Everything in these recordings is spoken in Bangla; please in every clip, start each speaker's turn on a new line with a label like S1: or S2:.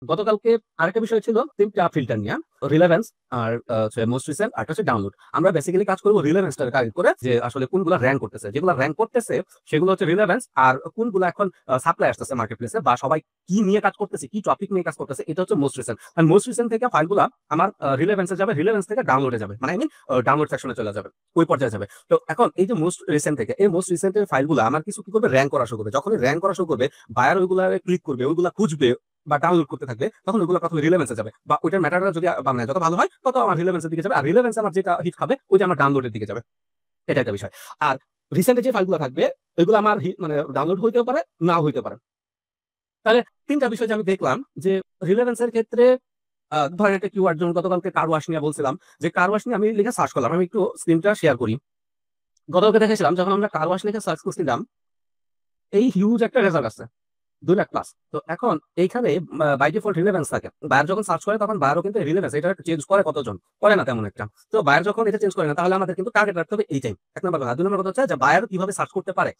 S1: গতকালকে আরেকটা বিষয় ছিল ৩টা ফিল্টার নিয়ে। রিলেভেন্স আর হচ্ছে মোস্ট রিসেন্ট আরটা হচ্ছে ডাউনলোড। আমরা বেসিক্যালি কাজ করব রিলেভেন্সটাকে টার্গেট করে যে আসলে কোনগুলা র‍্যাংক করতেছে। যেগুলা র‍্যাংক করতেছে সেগুলো হচ্ছে রিলেভেন্স আর কোনগুলা এখন সাপ্লাই আসতেছে মার্কেট প্লেসে বা সবাই কি নিয়ে কাজ করতেছে, কি টপিক নিয়ে কাজ করতেছে এটা হচ্ছে মোস্ট রিসেন্ট। আর মোস্ট রিসেন্ট থেকে ফাইলগুলা আমার রিলেভেন্সে যাবে, রিলেভেন্স থেকে ডাউনলোডে যাবে। মানে আই মিন ডাউনলোড সেকশনে চলে যাবে। ওই পর্যায়ে যাবে। তো এখন এই যে মোস্ট রিসেন্ট থেকে এই মোস্ট রিসেন্টের ফাইলগুলা আমার কিছু কি করবে র‍্যাংক করা শুরু করবে। যখনই র‍্যাংক করা শুরু করবে বায়ার ওইগুলা ক্লিক করবে, ওইগুলা খুঁজবে বা ডাউনলোড করতে থাকবে তখন ওগুলো প্রথমে রিলেভেন্সে যাবে বা ওইটার ম্যাটারটা যদি মানে যত ভালো হয় তত আমার রিলেভেন্সের দিকে যাবে আর রিলেভেন্স আমার যেটা হিট খাবে ওইটা আমার ডাউনলোডের দিকে যাবে। এটা একটা বিষয়। আর রিসেন্টে যে ফাইলগুলো থাকবে ওইগুলো আমার মানে ডাউনলোড হইতেও পারে নাও হইতে পারে। তাহলে ৩টা বিষয় যে আমি দেখলাম যে রিলেভেন্সের ক্ষেত্রে ধরেন একটা কিওয়ার্ড যেমন গতকালকে কার ওয়াশ নিয়ে বলছিলাম যে কার ওয়াশ নিয়ে আমি লিখে সার্চ করলাম। আমি একটু স্ক্রিনটা শেয়ার করি। গতকালকে দেখেছিলাম যখন আমরা কার ওয়াশ লিখে সার্চ করছিলাম এই হিউজ একটা রেজাল্ট আসছে। 2 লাখ প্লাস। তো এখন এইখানে বাই ডিফল্ট রিলেভেন্স থাকে। বায়ার যখন সার্চ করে তখন বায়ারও কিন্তু রিলেভেন্স এটা চেঞ্জ করে কতজন? করে না তেমন একটা। তো বায়ার যখন এটা চেঞ্জ করে না তাহলে আমাদের কিন্তু টার্গেট রাখতে হবে এইটাই। ১ নাম্বার কথা। ২ নাম্বার কথা হচ্ছে যে বায়ার কিভাবে সার্চ করতে পারে।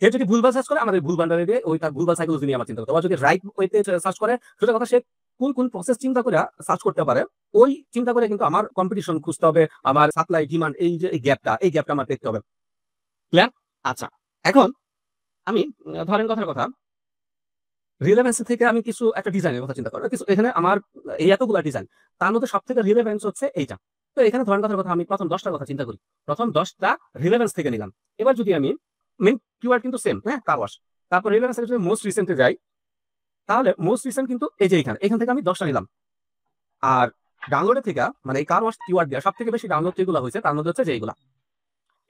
S1: সে যদি ভুলভাল সার্চ করে আমাদের ভুলভালটা দিয়ে ওই তার ভুলভাল সাইকোলজি নিয়ে আমার চিন্তা করতে হবে। আবার যদি রাইট ওয়েতে সার্চ করে সোজা কথা সে কোন প্রসেস চিন্তা করে সার্চ করতে পারে ওই চিন্তা করে কিন্তু আমার কম্পিটিশন খুঁজতে হবে। আমার সাপ্লাই ডিমান্ড এই যে এই গ্যাপটা আমার দেখতে হবে। ক্লিয়ার? আচ্ছা। এখন আমি ধরেন কথার কথা রিলেভেন্স থেকে আমি কিছু একটা ডিজাইনের কথা চিন্তা করি। কিছু এখানে আমার এই এতগুলা ডিজাইন। তার মধ্যে সবথেকে রিলেভেন্স হচ্ছে এইটা। তো এখানে ধরেন কথার কথা আমি ১ম ১০ টার কথা চিন্তা করি। ১ম ১০ টা রিলেভেন্স থেকে নিলাম। এবার যদি আমি মেইন কিওয়ার্ড কিন্তু সেম, হ্যাঁ? Car wash. তারপর রিলেভেন্স থেকে যদি মোস্ট রিসেন্ট এ যাই, তাহলে মোস্ট রিসেন্ট কিন্তু এই যে এখানে। এখান থেকে আমি ১০ টা নিলাম। আর ডাউনলোডের থেকে মানে এই কার ওয়াশ কিওয়ার্ড দিয়ে সবথেকে বেশি ডাউনলোড যেগুলা হইছে তার মধ্যে হচ্ছে যে এইগুলা।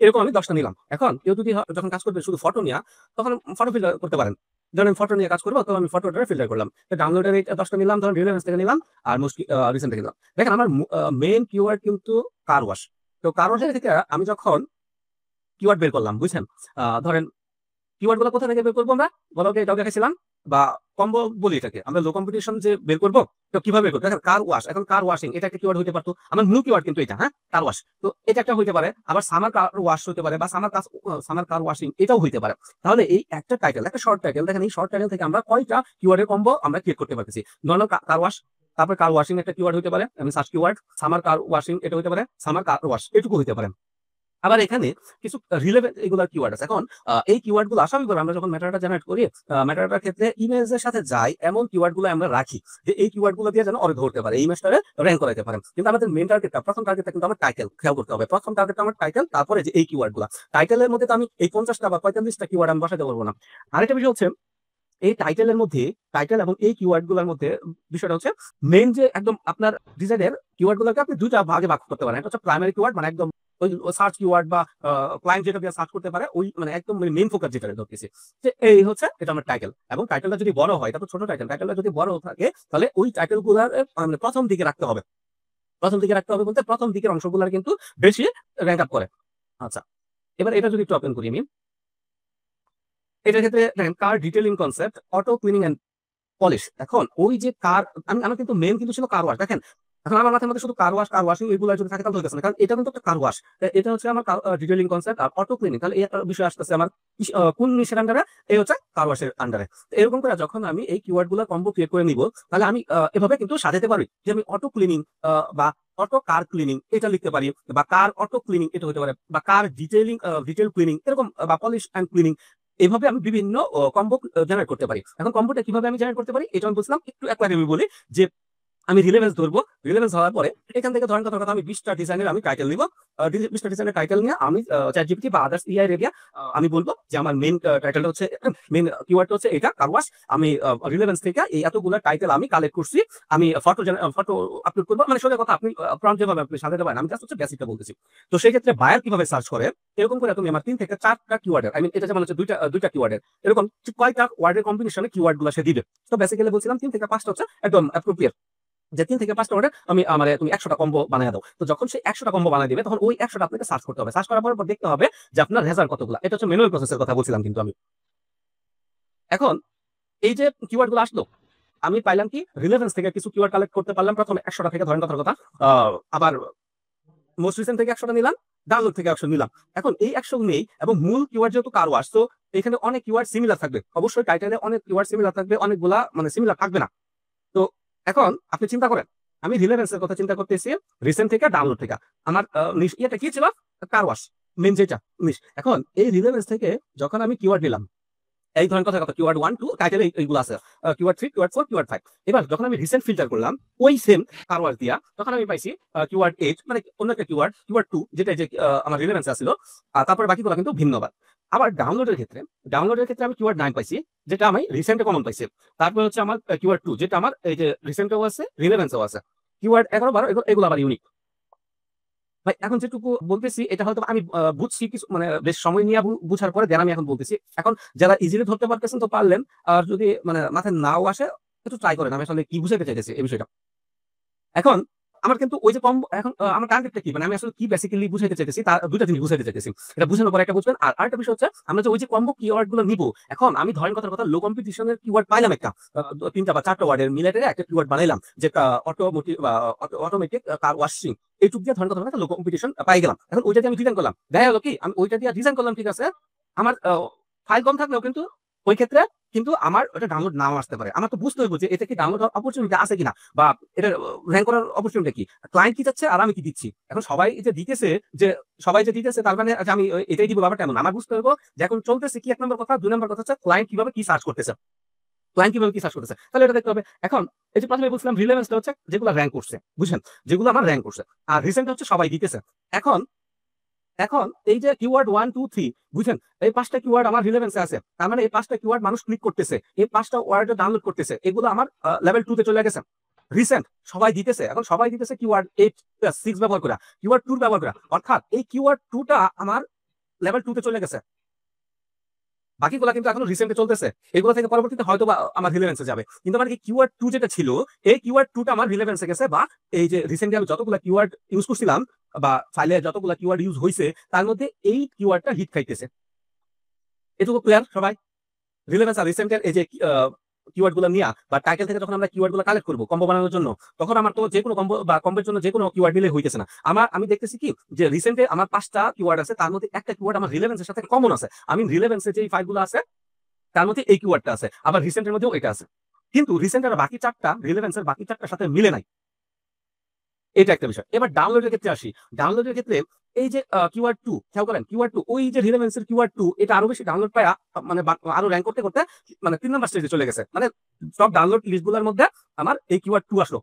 S1: এরকম আমি ১০ টা নিলাম। এখন কেউ যদি যখন কাজ করবে শুধু ফটো নিয়া, তখন ফটো ফিল্টার করতে পারেন। ধরেন ফটো নিয়ে কাজ করব, তো আমি ফটোটা ফিল্টার করলাম। তো ডাউনলোডের এই ১০ টা নিলাম, ধরেন রিলেভেন্স থেকে নিলাম, আর মোস্ট রিসেন্ট থেকে নিলাম। দেখেন আমার মেইন কিওয়ার্ড কিন্তু কার ওয়াশ। তো কার ওয়াশের থেকে আমি যখন কিওয়ার্ড বের করলাম, বুঝছেন? ধরেন কিওয়ার্ড গুলো কোথা থেকে বের করবো আমরা? গতকালকে এটাও দেখাইছিলাম বা কম্বো বলি এটাকে। আমরা লো কম্পিটিশন যে বের করবো, তো কিভাবে বের করবো? দেখেন কার ওয়াশ, এখন কার ওয়াশিং এটা একটা কিওয়ার্ড হইতে পারতো। আমার মূল কিওয়ার্ড কিন্তু এটা, হ্যাঁ? Car wash. তো এটা একটা হইতে পারে। আবার সামার কার ওয়াশ হইতে পারে বা সামার কার ওয়াশিং এটাও হইতে পারে। তাহলে এই একটা টাইটেল, একটা শর্ট টাইটেল দেখেন এই শর্ট টাইটেল থেকে আমরা কয়টা কিওয়ার্ডের কম্বো আমরা ক্রিয়েট করতে পারতেছি। ধরুন কার ওয়াশ, তারপরে কার ওয়াশিং একটা কিওয়ার্ড হইতে পারে। আমি সার্চ কিওয়ার্ড সামার কার ওয়াশিং এটা হইতে পারে। সামার কার ওয়াশ এটুকু হইতে পারে। আবার এখানে কিছু রিলেভেন্ট এগুলার কিওয়ার্ড আছে। এখন এই কিওয়ার্ড গুলো স্বাভাবিকভাবে আমরা যখন মেটাডাটা জেনারেট করি, মেটাডাটার ক্ষেত্রে ইমেজের সাথে যায় এমন কিওয়ার্ড গুলো আমরা রাখি যে এই কিওয়ার্ড গুলো দিয়ে যেন ওরা ধরতে পারে, এই ইমেজটারে র‍্যাংক করাইতে পারে। কিন্তু আমাদের মেইন টার্গেটটা, প্রথম টার্গেটটা কিন্তু আমার টাইটেল খেয়াল করতে হবে। প্রথম টার্গেটটা আমার টাইটেল, তারপরে যে এই কিওয়ার্ড গুলা। টাইটেলের মধ্যে তো আমি এই ৫০টা বা ৪৫টা কিওয়ার্ড আমি বসাতে পারবো না। আরেকটা বিষয় হচ্ছে এই টাইটেলের মধ্যে টাইটেল এবং এই কিওয়ার্ড গুলোর মধ্যে বিষয়টা হচ্ছে মেইন যে একদম আপনার ডিজাইনের কিওয়ার্ড গুলোকে আপনি ২ টা ভাগে ভাগ করতে পারেন। একটা হচ্ছে প্রাইমারি কিওয়ার্ড মানে একদম ওই সার্চ কিওয়ার্ড বা ক্লায়েন্ট যেটা দিয়ে সার্চ করতে পারে ওই মানে একদম মেইন ফোকাস যেটা ধরতেছি। যে এই হচ্ছে এটা আমার টাইটেল এবং টাইটেলটা যদি বড় হয় তারপর ছোট টাইটেল, টাইটেলটা যদি বড় থাকে তাহলে ওই টাইটেল গুলার মানে প্রথম দিকে রাখতে হবে। প্রথম দিকে রাখতে হবে বলতে প্রথম দিকের অংশগুলার কিন্তু বেশি র‍্যাংক আপ করে। আচ্ছা। এবার এটা যদি একটু ওপেন করি আমি। এটার ক্ষেত্রে দেখেন car detailing concept, auto cleaning and polish. এখন ওই যে কার আমার কিন্তু মেইন কিন্তু ছিল কার ওয়াশ। দেখেন এখন আমার মাথার মধ্যে শুধু কার ওয়াশিং এগুলো যদি থাকে তাহলে হইতেছে না। কারণ এটা কিন্তু একটা কার ওয়াশ। এটা হচ্ছে আমার ডিটেইলিং কনসেপ্ট আর অটো ক্লিনিং। তাহলে এই একটা বিষয় আসতেছে আমার কোন নিশের আন্ডারে? এই হচ্ছে কার ওয়াশের আন্ডারে। তো এরকম করে যখন আমি এই কিওয়ার্ড গুলো কম্বো ক্রিয়েট করে নিব, তাহলে আমি এভাবে কিন্তু সাজাতে পারি যে আমি অটো ক্লিনিং বা অটো কার ক্লিনিং এটা লিখতে পারি বা কার অটো ক্লিনিং এটা হতে পারে বা কার ডিটেইল ক্লিনিং এরকম বা পলিশ এন্ড ক্লিনিং এভাবে আমি বিভিন্ন কম্বো জেনারেট করতে পারি। এখন কম্বোটা কিভাবে আমি জেনারেট করতে পারি? এটা আমি বলছিলাম একটু একবারে আমি বলি যে আমি রিলেভেন্স ধরবো। রিলেভেন্স হওয়ার পরে এখান থেকে ধরেন কথার কথা আমি ২০ টা ডিজাইনের আমি টাইটেল নিব। ২০ টা ডিজাইনের টাইটেল নিয়ে আমি ChatGPT বা আদার্স এআই রে দিয়া আমি বলবো যে আমার মেইন টাইটেলটা হচ্ছে মেইন কিওয়ার্ডটা হচ্ছে এটা কার ওয়াশ। আমি রিলেভেন্স থেকে এই এতগুলা টাইটেল আমি কালেক্ট করছি। আমি ফটো আপলোড করব। মানে সোজা কথা আপনি প্রম্পট যেভাবে আপনি সাজাতে পারেন। আমি জাস্ট হচ্ছে বেসিকটা বলতেছি। তো সেই ক্ষেত্রে বায়ার কিভাবে সার্চ করে এরকম করে তুমি আমার ৩ থেকে ৪ টা কিওয়ার্ডের আই মিন এটা যেমন হচ্ছে ২ টা কিওয়ার্ডের এরকম কয়টা ওয়ার্ডের কম্বিনেশনে কিওয়ার্ড গুলো সে দিবে। তো বেসিক্যালি বলছিলাম ৩ থেকে ৫ টা হচ্ছে একদম অ্যাপ্রোপ্রিয়েট। যে ৩ থেকে ৫ টা অর্ডার আমি আমারে তুমি ১০০ টা কম্বো বানায় দাও। তো যখন সে ১০০ টা কম্বো বানায় দিবে তখন ওই ১০০ টা আপনাকে সার্চ করতে হবে। সার্চ করার পর দেখতে হবে যে আপনার রেজাল্ট কতগুলা। এটা হচ্ছে ম্যানুয়াল প্রসেস এর কথা বলছিলাম কিন্তু আমি। এখন এই যে কিওয়ার্ড গুলো আসলো, আমি পাইলাম কি রিলেভেন্স থেকে কিছু কিওয়ার্ড কালেক্ট করতে পারলাম। প্রথমে ১০০ টা থেকে ধরেন কথার কথা। আবার মোস্ট রিসেন্ট থেকে ১০০ টা নিলাম, ডাউনলোড থেকে ১০০ নিলাম। এখন এই ১০০ নেই এবং মূল কিওয়ার্ড যেহেতু কার ওয়াশ, তো এখানে অনেক কিওয়ার্ড সিমিলার থাকবে। অবশ্যই টাইটেলে অনেক কিওয়ার্ড সিমিলার থাকবে, অনেকগুলা মানে সিমিলার থাকবে না। তো এখন আপনি চিন্তা করেন, আমি রিলেভেন্সের কথা চিন্তা করতেছি রিসেন্ট থেকে ডাউনলোড থেকে। আমার ইয়েটা কি ছিল, কার ওয়াশ মেন যেটা নিশ। এখন এই রিলেভেন্স থেকে যখন আমি কিওয়ার্ড নিলাম, এই ধরনের কথা কথা কিওয়ার্ড 1 2 টাইটেল এইগুলো আছে, কিওয়ার্ড 3 কিওয়ার্ড 4 কিওয়ার্ড 5। এবার যখন আমি রিসেন্ট ফিল্টার করলাম ওই সেম কারওয়ার্ড দিয়া, তখন আমি পাইছি কিওয়ার্ড 8 মানে অন্য একটা কিওয়ার্ড 2 যেটা যে আমার রিলেভেন্স আছিল, তারপরে বাকিগুলো কিন্তু ভিন্নবাদ। আবার ডাউনলোডের ক্ষেত্রে আমি কিওয়ার্ড 9 পাইছি, যেটা আমি রিসেন্টে কমন পাইছি। তারপরে হচ্ছে আমার কিওয়ার্ড 2 যেটা আমার এই যে রিসেন্টেও আছে রিলেভেন্সও আছে। কিওয়ার্ড 11 12 এগুলো আবার ইউনিক। ভাই এখন যেটুকু বলতেছি এটা হয়তো আমি বুঝছি কিছু, মানে বেশ সময় নিয়ে বুঝার পরে দেন আমি এখন বলতেছি। এখন যারা ইজিলি ধরতে পারতেছেন তো পারলেন, আর যদি মানে মাথায় নাও আসে একটু ট্রাই করেন আমি আসলে কি বুঝাতে চাইতেছি এই বিষয়টা। এখন আমার কিন্তু ওই যে কম্বো, এখন আমার টার্গেটটা কি, মানে আমি আসলে কি বেসিক্যালি বুঝাইতে চাইতেছি তার দুইটা জিনিস বুঝাইতে চাইতেছি। এটা বুঝানোর পর একটা বুঝবেন। আর আরেকটা বিষয় হচ্ছে আমরা যে ওই যে কম্বো কিওয়ার্ড গুলো নিবো, এখন আমি ধরেন কথার কথা লো কম্পিটিশনের কিওয়ার্ড পাইলাম একটা, 3টা বা 4টা ওয়ার্ডের মিলেটে একটা কিওয়ার্ড বানাইলাম যে অটোমোটিভ বা অটোমেটিক কার ওয়াশিং, এইটুক দিয়ে ধরেন কথা একটা লো কম্পিটিশন পাই গেলাম। এখন ওইটা দিয়ে আমি ডিজাইন করলাম, দেখা গেলো কি আমি ওইটা দিয়ে ডিজাইন করলাম, ঠিক আছে, আমার ফাইল কম থাকলেও কিন্তু ওই ক্ষেত্রে কিন্তু আমার ওটা ডাউনলোড নাও আসতে পারে। আমার তো বুঝতে হবে যে এটা কি ডাউনলোড হওয়ার অপরচুনিটি আছে কিনা, বা এটা র্যাঙ্ক করার অপরচুনিটি কি, ক্লায়েন্ট কি চাচ্ছে আর আমি কি দিচ্ছি। এখন সবাই যে দিতেছে তার মানে যে আমি এটাই দিব ব্যাপারটা এমন। আমার বুঝতে হবে যে এখন চলতেছে কি, 1 নম্বর কথা। 2 নম্বর কথা হচ্ছে ক্লায়েন্ট কিভাবে কি সার্চ করতেছে, তাহলে এটা দেখতে হবে। এখন এই যে প্রথমে বলছিলাম রিলেভেন্সটা হচ্ছে যেগুলো র্যাঙ্ক করছে, বুঝছেন, যেগুলো আমার র্যাঙ্ক করছে। আর রিসেন্ট হচ্ছে সবাই দিতেছে। এখন এখন এই যে কিওয়ার্ড 1 2 3, বুঝছেন, এই 5টা কিওয়ার্ড আমার রিলেভেন্সে আছে, তার মানে এই 5টা কিওয়ার্ড মানুষ ক্লিক করতেছে, এই 5টা ওয়ার্ড ডাউনলোড করতেছে, এগুলো আমার লেভেল 2 তে চলে গেছে। রিসেন্ট সবাই দিতেছে, এখন সবাই দিতেছে কিওয়ার্ড 8 6 ব্যবহার করে, কিওয়ার্ড 2 ব্যবহার করে, অর্থাৎ এই কিওয়ার্ড 2টা আমার লেভেল 2 তে চলে গেছে। বাকিগুলা কিন্তু এখনো রিসেন্টে চলতেছে, এগুলো থেকে পরবর্তীতে হয়তো বা আমার রিলেভেন্সে যাবে। কিন্তু আমার কি কিওয়ার্ড 2 যেটা ছিল, এই কিওয়ার্ড 2টা আমার রিলেভেন্সে গেছে, বা এই যে রিসেন্টলি আমি যতগুলো কিওয়ার্ড ইউজ করছিলাম বা ফাইলে যতগুলো কিওয়ার্ড ইউজ হয়েছে তার মধ্যে এই কিওয়ার্ডটা হিট খাইতেছে। এটুকু ক্লিয়ার সবাই? রিলেভেন্স আর রিসেন্টের এই যে কিওয়ার্ড গুলো নিয়ে বা টাইটেল থেকে যখন আমরা কিওয়ার্ড গুলো কালেক্ট করবো কম্বো বানানোর জন্য, তখন আমার তো যে কোনো কম্বো বা কম্বোর জন্য যে কোনো কিওয়ার্ড নিলে হইতেছে না। আমি দেখতেছি কি যে রিসেন্টে আমার 5টা কিওয়ার্ড আছে, তার মধ্যে একটা কিওয়ার্ড আমার রিলেভেন্সের সাথে কমন আছে। আমি রিলেভেন্সের যে ফাইলগুলো আছে তার মধ্যে এই কিওয়ার্ডটা আছে, আবার রিসেন্টের মধ্যেও এটা আছে, কিন্তু রিসেন্টের বাকি 4টা রিলেভেন্সের বাকি 4টার সাথে মিলে নাই। এটা একটা বিষয়। এবার ডাউনলোডের ক্ষেত্রে আসি। ডাউনলোডের ক্ষেত্রে এই যে কিওয়ার্ড 2 খেয়াল করেন, কিওয়ার্ড 2 ওই যে রিলেভেন্সের কিওয়ার্ড 2 এটা আরো বেশি ডাউনলোড পায়, মানে আরো র‍্যাঙ্ক করতে করতে মানে 3 নাম্বার স্টেজে চলে গেছে। মানে সব ডাউনলোড লিস্টগুলোর মধ্যে আমার এই কিওয়ার্ড 2 আসলো।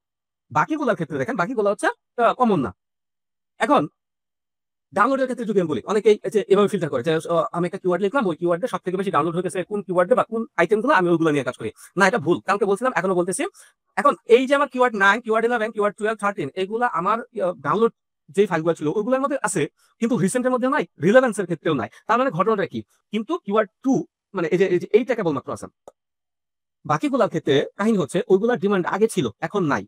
S1: বাকিগুলোর ক্ষেত্রে দেখেন বাকিগুলো হচ্ছে কমন না। এখন ডাউনলোডের ক্ষেত্রে যদি আমি বলি, অনেকেই এই যে এভাবে ফিল্টার করে যে আমি একটা কিওয়ার্ড লিখলাম, ওই কিওয়ার্ডে সবথেকে বেশি ডাউনলোড হয়ে গেছে কোন কিওয়ার্ডে বা কোন আইটেমগুলো, আমি ওইগুলো নিয়ে কাজ করি। না, এটা ভুল। কালকে বলছিলাম, এখনো বলতেছি। এখন এই যে আমার কিওয়ার্ড 9 কিওয়ার্ড 11 কিওয়ার্ড 12 13 এগুলা আমার ডাউনলোড যে ফাইলগুলো ছিল ওইগুলোর মধ্যে আছে, কিন্তু রিসেন্টের মধ্যে নাই, রিলেভেন্সের ক্ষেত্রেও নাই। তার মানে ঘটনাটা কি, কিন্তু কিওয়ার্ড 2 মানে এই যে এইটা কেবলমাত্র আছে। বাকিগুলোর ক্ষেত্রে কাহিনী হচ্ছে ওইগুলোর ডিমান্ড আগে ছিল, এখন নাই।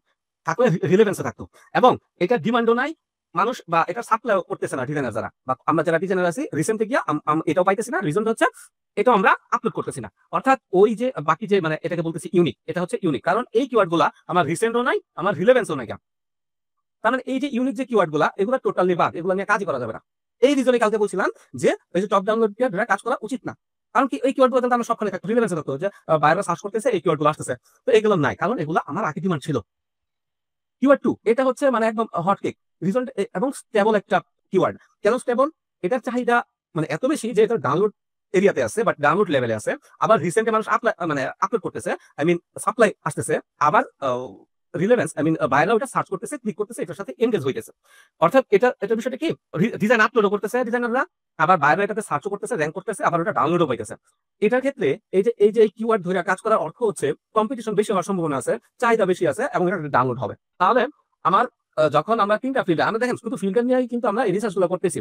S1: থাকলে রিলেভেন্সে থাকতো, এবং এটা ডিমান্ডও নাই, মানুষ বা এটা সাপ্লাই করতেছে না ডিজাইনার যারা, বা আমরা যারা ডিজাইনার আছি রিসেন্টে গিয়া এটাও পাইতেছি না। রিজনটা হচ্ছে এটাও আমরা আপলোড করতেছি না। অর্থাৎ ওই যে বাকি যে মানে এটাকে বলতেছি ইউনিক, এটা হচ্ছে ইউনিক, কারণ এই কিওয়ার্ড গুলা আমার রিসেন্টও নাই, আমার রিলেভেন্সও নাই। তার মানে এই যে ইউনিক যে কিওয়ার্ড গুলা, এগুলো টোটালি বাদ, এগুলো নিয়ে কাজই করা যাবে না। এই রিজনে কালকে বলছিলাম যে এই যে টপ ডাউনলোড দিয়ে কাজ করা উচিত না। কারণ কি, এই কিওয়ার্ড গুলো আমরা সবখানে থাকতো, রিলেভেন্সে থাকতো, যে বাইরে সার্চ করতেছে এই কিওয়ার্ড গুলো আসতেছে, তো এগুলো নাই, কারণ এগুলো আমার আগে ডিমান্ড ছিল। কিওয়ার্ড 2 এটা হচ্ছে মানে একদম হট কেক রিজল্ট, এবং স্টেবল একটা কিওয়ার্ড। কেন স্টেবল? এটার চাহিদা মানে এত বেশি যে এটা ডাউনলোড এরিয়াতে আছে, বাট ডাউনলোড লেভেলে আছে। আবার রিসেন্টলি মানুষ আপলোড করতেছে, আই মিন সাপ্লাই আসতেছে, আবার রিলেভেন্স আই মিন বাইরে ওটা সার্চ করতেছে, ক্লিক করতেছে, এটার সাথে এনগেজ হইতেছে। অর্থাৎ এটা বিষয়টা কি, ডিজাইন আপলোডও করতেছে ডিজাইনাররা, আবার বাইরে এটাতে সার্চও করতেছে, র্যাঙ্ক করতেছে, আবার ওটা ডাউনলোডও পাইতেছে। এটার ক্ষেত্রে এই যে কিওয়ার্ড ধরে কাজ করার অর্থ হচ্ছে কম্পিটিশন বেশি হওয়ার সম্ভাবনা আছে, চাহিদা বেশি আছে, এবং এটা ডাউনলোড হবে। তাহলে আমার যখন আমরা 3টা ফিল্টার, আমরা দেখেন শুধু ফিল্টার নিয়েই কিন্তু আমরা এই রিসার্চ গুলো করতেছি।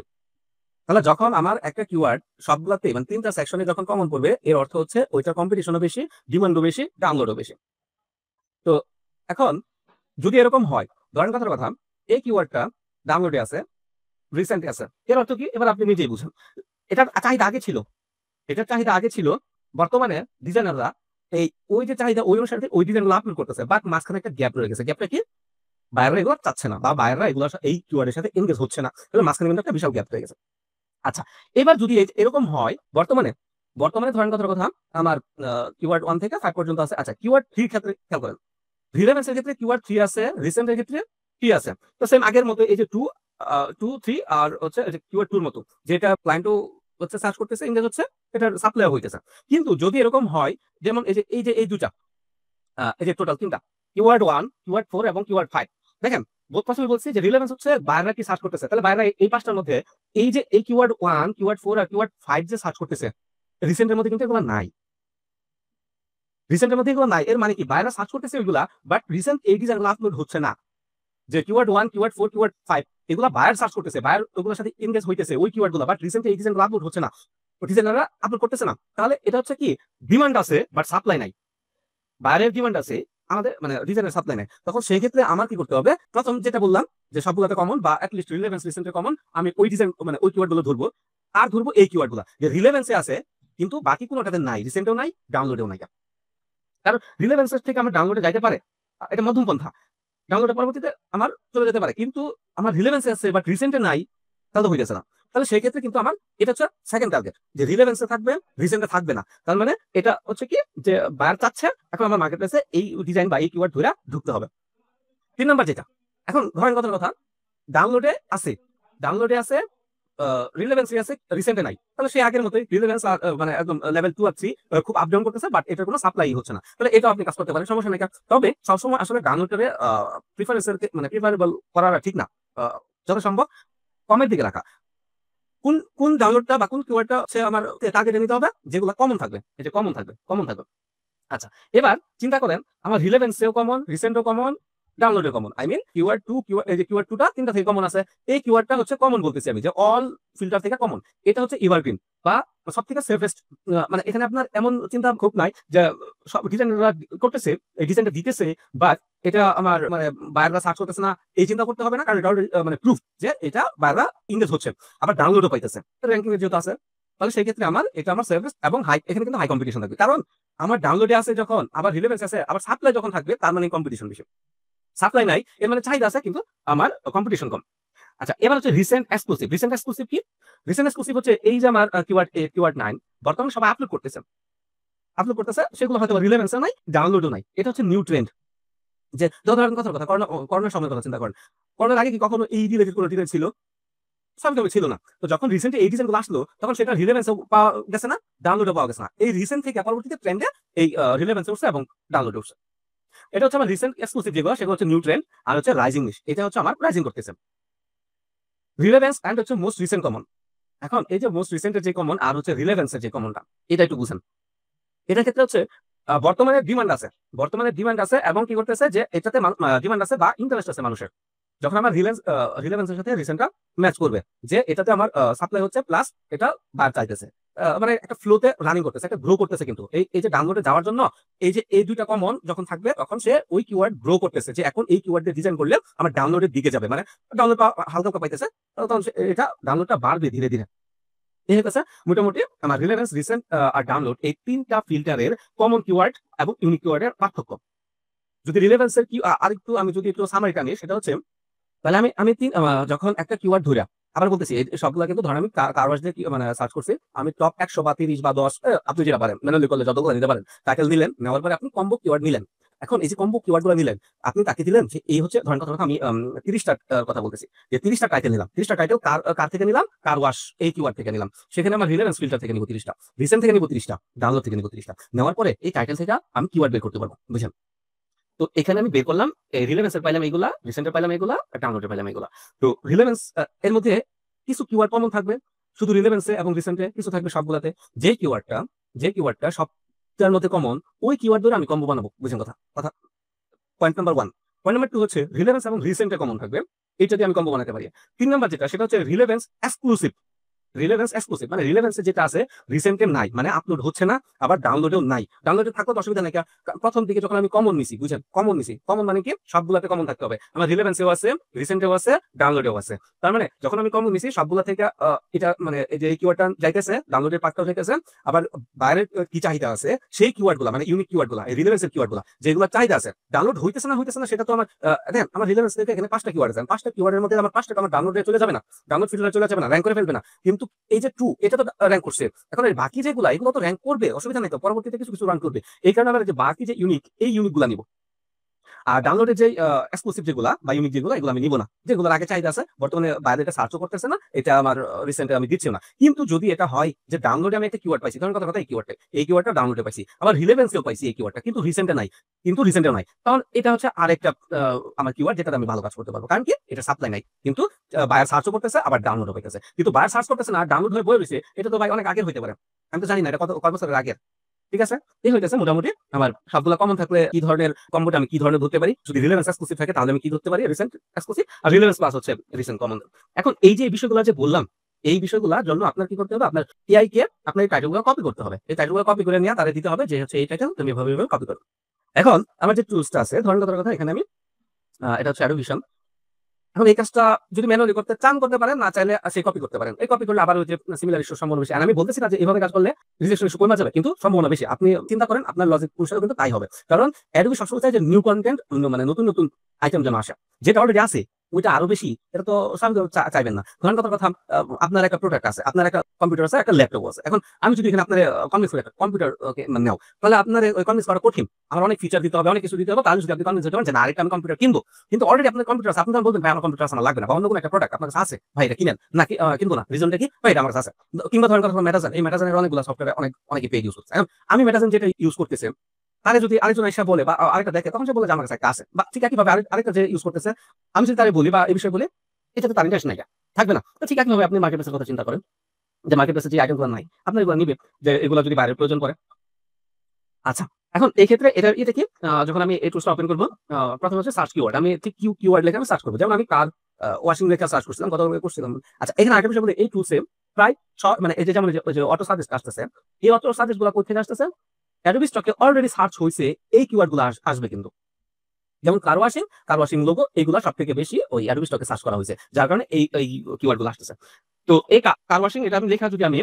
S1: তাহলে যখন আমার একটা কিওয়ার্ড সবগুলাতে মানে 3টা সেকশনে যখন কমন পড়বে, এর অর্থ হচ্ছে ওইটার কম্পিটিশনও বেশি, ডিমান্ডও বেশি, ডাউনলোডও বেশি। তো এখন যদি এরকম হয়, ধরেন কথার কথা, এই কিওয়ার্ডটা ডাউনলোডে আছে, রিসেন্টে আছে, এর অর্থ কি এবার আপনি নিজেই বুঝেন। এটার চাহিদা আগে ছিল, বর্তমানে ডিজাইনাররা ওই যে চাহিদা ওই অনুসারে ওই ডিজাইনগুলো আপলোড করতেছে, বাট মাঝখানে একটা গ্যাপ রয়ে গেছে। গ্যাপটা কি, বাইরেরা এগুলো চাচ্ছে না, বা বাইরেরা এগুলো এই কিওয়ার্ডের সাথে এনগেজ হচ্ছে না, মাঝখানে কিন্তু একটা বিশাল গ্যাপ রয়ে গেছে। আচ্ছা, এবার যদি এরকম হয়, বর্তমানে ধরেন কথার কথা, আমার কিওয়ার্ড 1 থেকে 5 পর্যন্ত আছে। আচ্ছা, কিওয়ার্ড 3 ক্ষেত্রে খেয়াল করেন, রিলেভেন্সের ক্ষেত্রে কিওয়ার্ড 3 আছে, রিসেন্টের ক্ষেত্রে 3 আছে। তো সেম আগের মতো এই যে 2 3 আর হচ্ছে এই যে কিওয়ার্ড 2 এর মতো, যেটা ক্লায়েন্টও হচ্ছে সার্চ করতেছে, ইংরেজ হচ্ছে, এটার সাপ্লাই হইতেছে। কিন্তু যদি এরকম হয়, যেমন এই যে এই দুটা, এই যে টোটাল 3টা, কিওয়ার্ড 1, কিওয়ার্ড 4 এবং কিওয়ার্ড 5, দেখেন বোথ পাশে আমি বলছি যে রিলেভেন্স হচ্ছে বাইরেরা কি সার্চ করতেছে, তাহলে বাইরেরা এই পাঁচটার মধ্যে এই যে এই কিওয়ার্ড 1, কিওয়ার্ড 4 আর কিওয়ার্ড 5 যে সার্চ করতেছে, রিসেন্টের মধ্যে কিন্তু এগুলো নাই। রিসেন্টের মধ্যে এগুলো নাই, এর মানে কি বাইরেরা সার্চ করতেছে ওইগুলা, বাট রিসেন্ট এই ডিজাইনগুলো আপলোড হচ্ছে না। যে কিওয়ার্ড 1, কিওয়ার্ড 4, কিওয়ার্ড 5 এগুলা বায়ার সার্চ করতেছে, বায়ার ওগুলোর সাথে এনগেজ হইতেছে ওই কিওয়ার্ড গুলো, বাট রিসেন্টলি এই ডিজাইনগুলো আপলোড হচ্ছে না, ডিজাইনাররা আপলোড করতেছে না। তাহলে এটা হচ্ছে কি, ডিমান্ড আছে বাট সাপ্লাই নাই। বায়ারের ডিমান্ড আছে, আমাদের মানে ডিজাইনের সাপ্লাই নাই। তখন সেই ক্ষেত্রে আমার কি করতে হবে, প্রথম যেটা বললাম যে সবগুলোতে কমন বা অ্যাটলিস্ট রিলেভেন্স রিসেন্টে কমন, আমি ওই ডিজাইন মানে ওই কিওয়ার্ড গুলো ধরবো। আর ধরবো এই কিওয়ার্ড গুলা যে রিলেভেন্সে আছে কিন্তু বাকি কোনোটাতে নাই, রিসেন্টেও নাই, ডাউনলোডেও নাই। কারণ রিলেভেন্সের থেকে আমার ডাউনলোডে যাইতে পারে, এটা মধ্যম পন্থা, ডাউনলোডের পরবর্তীতে আমার চলে যেতে পারে, কিন্তু আমার রিলেভেন্সে আছে বাট রিসেন্টে নাই, তাহলে তো হইতেছে না। তাহলে সেই ক্ষেত্রে কিন্তু আমার এটা হচ্ছে সেকেন্ড টার্গেট, যে রিলেভেন্সে থাকবে, রিসেন্টে থাকবে না। তার মানে এটা হচ্ছে কি, যে বায়ার চাচ্ছে এখন আমার মার্কেট প্লেসে এই ডিজাইন বা এই কিওয়ার্ড ধরে ঢুকতে হবে। 3 নাম্বার যেটা, এখন ধরেন কথা, ডাউনলোডে আছে, ডাউনলোডে আছে, রিলেভেন্স আছে, রিসেন্টে নাই, তাহলে সেই আগের মতোই রিলেভেন্স মানে একদম লেভেল 2 আর 3 খুব আপ ডাউন করতেছে, বাট এটার কোনো সাপ্লাই হচ্ছে না। তাহলে এটা আপনি কাজ করতে পারেন, সমস্যা নেই। তবে সবসময় আসলে ডাউনলোডের প্রিফারেন্সের মানে প্রিফারেবল করাটা ঠিক না, যত সম্ভব কমের দিকে রাখা। কোন কোন ডাউনলোডটা বা কোন কিওয়ার্ডটা হচ্ছে আমার টার্গেটে নিতে হবে, যেগুলো কমন থাকবে, এই যে কমন থাকবে। আচ্ছা, এবার চিন্তা করেন আমার রিলেভেন্সেও কমন, রিসেন্টও কমন, ডাউনলোডে কমন, আই মিন কিওয়ার্ড 2, এই যে কিওয়ার্ড 2টা 3টা থেকে কমন আছে। এই কিওয়ার্ডটা হচ্ছে কমন বলতেছি আমি, যে অল ফিল্টার থেকে কমন। এটা হচ্ছে এভারগ্রিন বা সবথেকে সেফেস্ট। মানে এখানে আপনার এমন চিন্তা খুব নাই যে সব ডিজাইনাররা করতেছে, এই ডিজাইনটা দিতেছে, বাট এটা আমার মানে বায়াররা সার্চ করতেছে না, এই চিন্তা করতে হবে না। কারণ এটা মানে প্রুফ যে এটা বায়াররা ইংগেজ হচ্ছে, আবার ডাউনলোডও পাইতেছে, র্যাঙ্কিং এর যেহেতু আছে। তাহলে সেই ক্ষেত্রে আমার এটা আমার সেফেস্ট এবং হাই, এখানে কিন্তু হাই কম্পিটিশন থাকবে। কারণ আমার ডাউনলোডে আছে যখন, আবার রিলেভেন্স আছে, আবার সাপ্লাই যখন থাকবে, তার মানে কম্পিটিশন বেশি। সাপ্লাই নাই, এর মানে চাহিদা আছে কিন্তু আমার কম্পিটিশন কম। আচ্ছা, এবার হচ্ছে রিসেন্ট এক্সক্লুসিভ। রিসেন্ট এক্সক্লুসিভ কি? রিসেন্ট এক্সক্লুসিভ হচ্ছে এই যে আমার কিওয়ার্ড 8, কিওয়ার্ড 9 বর্তমানে সবাই আপলোড করতেছে, সেগুলো হয়তো রিলেভেন্সও নাই, ডাউনলোডও নাই। এটা হচ্ছে নিউ ট্রেন্ড। যে ধরেন কথা করোনার সময়ের কথা চিন্তা করেন, করোনার আগে কি কখনো এই রিলেটেড কোনো ডিজাইন ছিল? সবসময় ছিল না। তো যখন রিসেন্টলি এই ডিজাইনগুলো আসলো, তখন সেটা রিলেভেন্সও পাওয়া গেছে না, ডাউনলোডও পাওয়া গেছে না। এই রিসেন্ট থেকে পরবর্তীতে ট্রেন্ডে এই রিলেভেন্স উঠছে এবং ডাউনলোড উঠছে। এটা হচ্ছে আমার রিসেন্ট এক্সক্লুসিভ যেগুলো, সেগুলো হচ্ছে নিউ ট্রেন্ড আর হচ্ছে রাইজিং নিশ। এটা হচ্ছে আমার রাইজিং করতেছে। রিলেভেন্স এন্ড হচ্ছে মোস্ট রিসেন্ট কমন। এখন এই যে মোস্ট রিসেন্টের যে কমন আর হচ্ছে রিলেভেন্সের যে কমনটা, এটা একটু বুঝেন। এটার ক্ষেত্রে হচ্ছে বর্তমানে ডিমান্ড আছে এবং কি করতেছে, যে এটাতে ডিমান্ড আছে বা ইন্টারেস্ট আছে মানুষের। যখন আমার রিলেভেন্সের সাথে রিসেন্টটা ম্যাচ করবে, যে এটাতে আমার সাপ্লাই হচ্ছে প্লাস এটা বার চাইতেছে, মানে একটা ফ্লোতে রানিং করতেছে, একটা গ্রো করতেছে। কিন্তু এই যে ডাউনলোডে যাওয়ার জন্য এই যে এই দুইটা কমন যখন থাকবে, তখন সে ওই কিওয়ার্ড গ্রো করতেছে, যে এখন এই কিওয়ার্ড দিয়ে ডিজাইন করলে আমার ডাউনলোডের দিকে যাবে, মানে ডাউনলোড হালকা পাইতেছে, তখন এটা ডাউনলোডটা বাড়বে ধীরে ধীরে। এই হচ্ছে মোটামুটি আমার রিলেভেন্স, রিসেন্ট আর ডাউনলোড, এই 3টা ফিল্টারের কমন কিওয়ার্ড এবং ইউনিক কিওয়ার্ডের পার্থক্য। যদি রিলেভেন্সের কি আরেকটু আমি যদি একটু সামারিটা নিই, সেটা হচ্ছে, তাহলে আমি যখন একটা কিওয়ার্ড ধরে, আবার বলতেছি সবগুলা কিন্তু ধরেন আমি কারওয়ার্স দিয়ে মানে সার্চ করছি, আমি টপ 100 বা 30 বা 10, আপনি যেটা পারেন ম্যানুয়ালি করলে যতগুলো নিতে পারেন, টাইটেল দিলেন, নেওয়ার পরে আপনি কম্বো কিওয়ার্ড নিলেন। এখন এই যে কম্বো কিওয়ার্ড গুলো নিলেন, আপনি তাকে দিলেন যে এই হচ্ছে ধরেন কথা আমি 30টা কথা বলতেছি, যে 30টা টাইটেল নিলাম, 30টা টাইটেল কার থেকে নিলাম, কার ওয়াশ এই কিওয়ার্ড থেকে নিলাম। সেখানে আমার রিলেভেন্স ফিল্টার থেকে নিব 30টা, রিসেন্ট থেকে নিব 30টা, ডাউনলোড থেকে নিব 30টা। নেওয়ার পরে এই টাইটেল থেকে আমি কিওয়ার্ড বের করতে পারবো, বুঝছেন? তো এখানে আমি বের করলাম, রিলেভেন্সের পাইলাম এইগুলা, রিসেন্টের পাইলাম এইগুলা, ডাউনলোডের পাইলাম এইগুলা। তো রিলেভেন্স এর মধ্যে কিছু কিওয়ার্ড কমন থাকবে, শুধু রিলেভেন্সে এবং রিসেন্টে কিছু থাকবে সবগুলাতে। যে কিওয়ার্ডটা সবটার মধ্যে কমন, ওই কিওয়ার্ড ধরে আমি কম্বো বানাবো, বুঝেন কথা কথা পয়েন্ট নাম্বার 1। পয়েন্ট নাম্বার 2 হচ্ছে রিলেভেন্স এবং রিসেন্টে কমন থাকবে, এটা দিয়ে আমি কম্বো বানাতে পারি। 3 নাম্বার যেটা, সেটা হচ্ছে রিলেভেন্স এক্সক্লুসিভ। মানে রিলেভেন্সে যেটা আছে রিসেন্টে নাই, মানে আপলোড হচ্ছে না, আবার ডাউনলোডেও নাই। ডাউনলোডে থাকলে তো অসুবিধা নাই। প্রথম দিকে যখন আমি কমন নিছি, বুঝছেন, কমন মানে কি, সবগুলাতে কমন থাকতে হবে। আমার রিলেভেন্সেও আছে, রিসেন্টেও আছে, ডাউনলোডেও আছে। তার মানে যখন আমি কমন নিছি সবগুলা থেকে এটা মানে এই যে কিওয়ার্ডটা যাইতেছে, ডাউনলোডের পার্টটাও যাইতেছে, আবার বাইরের কি চাহিদা আছে সেই কিওয়ার্ড গুলা, মানে ইউনিক কিওয়ার্ড গুলা, এই রিলেভেন্সের কিওয়ার্ড গুলা যেগুলো চাহিদা আছে, ডাউনলোড হইতেছে না সেটা তো আমার দেখেন, আমার রিলেভেন্স থেকে এখানে 5টা কিওয়ার্ড আছে, 5টা কিওয়ার্ডের মধ্যে আমার 5টা আমার ডাউনলোডে চলে যাবে না, ডাউনলোড ফিল্টারে চলে যাবে না, র্যাঙ্ক করে ফেলবে না। কিন্তু এই যে 2, এটা তো র্যাঙ্ক করছে, এখন এই বাকি যেগুলা এগুলো তো র্যাঙ্ক করবে, অসুবিধা নেই তো, পরবর্তীতে কিছু রান করবে। এই কারণে আমরা যে বাকি যে ইউনিক, এই ইউনিক গুলা নিব। আর ডাউনলোডের যে এক্সক্লুসিভ যেগুলা বা ইউনিক যেগুলো, এগুলো আমি নিব না। যেগুলোর আগে চাহিদা আছে, বর্তমানে বাইরে এটা সার্চও করতেছে না, এটা আমার রিসেন্ট আমি দিচ্ছি না। কিন্তু যদি এটা হয় যে ডাউনলোডে আমি একটা কিওয়ার্ড পাইছি, ধরেন কথা কথা এই কিওয়ার্ডটা ডাউনলোডে পাইছি, আবার রিলেভেন্সেও পাইছি এই কিওয়ার্ডটা, কিন্তু রিসেন্টে নাই, তখন এটা হচ্ছে আরেকটা আমার কিওয়ার্ড, যেটা আমি ভালো কাজ করতে পারবো। কারণ কি, এটা সাপ্লাই নাই, কিন্তু বায়ার সার্চও করতেছে, আবার ডাউনলোডও পাইতেছে। কিন্তু বায়ার সার্চ করতেছে না, ডাউনলোড হয়ে বই রয়েছে, এটা তো ভাই অনেক আগের হইতে পারে, আমি তো জানি না এটা কত বছরের আগের। ঠিক আছে, এই হইতেছে মোটামুটি আমার সবগুলো কমন থাকলে কি ধরনের কম্বোটা আমি কি ধরনের ধরতে পারি। যদি রিলেভেন্স এক্সক্লুসিভ থাকে তাহলে আমি কি ধরতে পারি, রিসেন্ট এক্সক্লুসিভ, আর রিলেভেন্স প্লাস হচ্ছে রিসেন্ট কমন। এখন এই যে বিষয়গুলো যে বললাম, এই বিষয়গুলোর জন্য আপনার কি করতে হবে, আপনার টিআই কে আপনার এই টাইটেলগুলো কপি করতে হবে। এই টাইটেলগুলো কপি করে নিয়ে তারা দিতে হবে যে হচ্ছে এই টাইটেল তুমি এভাবে কপি করো। এখন আমার যে টুলসটা আছে, ধরেন কথা এখানে আমি এটা হচ্ছে অ্যাডোবিশন। এখন এই কাজটা যদি ম্যানুয়ালি করতে চান করতে পারেন, না চাইলে সেই কপি করতে পারেন। এই কপি করলে আবার ওই যে সিমিলার ইস্যু সম্ভাবনা বেশি। আর আমি বলতেছি না যে এইভাবে কাজ করলে রিজেকশন ইস্যু কমে যাবে, কিন্তু সম্ভাবনা বেশি। আপনি চিন্তা করেন আপনার লজিক অনুসারে কিন্তু তাই হবে। কারণ অ্যাডোবি সবসময় চাই যে নিউ কন্টেন্ট, মানে নতুন নতুন আইটেম যেন আসে। যেটা অলরেডি আছে ওইটা আরো বেশি, এটা তো চাইবেন না। ধরেন কথা আপনার একটা প্রোডাক্ট আছে, আপনার একটা কম্পিউটার আছে, একটা ল্যাপটপ আছে। এখন আমি যদি এখানে আপনার কনভিন্স করি একটা কম্পিউটার নাও, তাহলে আপনার ওই কনভিন্স করা কঠিন। আমার অনেক ফিচার দিতে হবে, অনেক কিছু দিতে হবে। তাহলে যদি আপনি কনভিন্স হতে পারেন যে না, আরেকটা আমি কম্পিউটার কিনবো, কিন্তু অলরেডি আপনার কম্পিউটার আছে, আপনি তখন বলবেন ভাই আমার কম্পিউটার আমার লাগবে না, বা অন্য কোনো একটা প্রোডাক্ট আপনার কাছে আছে, ভাই এটা কিনেন না, কিনবো না, রিজনটা কি, ভাই এটা আমার কাছে আছে। কিংবা ধরেন কথা মেটাজন, এই মেটাজনের অনেকগুলো সফটওয়্যার অনেকে পেড ইউজ করছে। এখন আমি মেটাজন যেটা ইউজ করতেছে, তাহলে যদি আরেকজন এসে বলে বা আরেকটা দেখে, তখন সে বলে যে আমার কাছে একটা আছে, বা ঠিক একইভাবে আরেকটা যে ইউজ করতেছে, আমি যদি তারে বলি বা এই বিষয়ে বলি, এটা তো তার ইন্টারেস্ট নাই, থাকবে না। তো ঠিক একইভাবে আপনি মার্কেট প্লেসের কথা চিন্তা করেন, যে মার্কেট প্লেসে যে আইটেমগুলো নাই আপনার এগুলো নিবে, যে এগুলো যদি বাইরের প্রয়োজন পড়ে। আচ্ছা, এখন এই ক্ষেত্রে এটা কি, যখন আমি এই টুলসটা ওপেন করবো, প্রথমে হচ্ছে সার্চ কিওয়ার্ড। আমি ঠিক কিওয়ার্ড লিখে আমি সার্চ করবো। যেমন আমি কার ওয়াশিং লেখা সার্চ করছিলাম, কত করছিলাম। আচ্ছা, এখানে আরেকটা বিষয় বলি, এই টুলসে প্রায় মানে এই যে যেমন যে অটো সাজেস্ট আসতেছে, এই অটো সাজেস্ট গুলো কোথা থেকে আসতেছে, অ্যাডোবি স্টকে অলরেডি সার্চ হয়েছে, এই কিওয়ার্ড গুলো আসবে কিন্তু। যেমন কার ওয়াশিং লোগো, এইগুলো সব থেকে বেশি ওই অ্যাডোবি স্টকে সার্চ করা হয়েছে, যার কারণে এই কিওয়ার্ড গুলো আসতেছে। তো এই কার ওয়াশিং, এটা আমি লেখা যদি আমি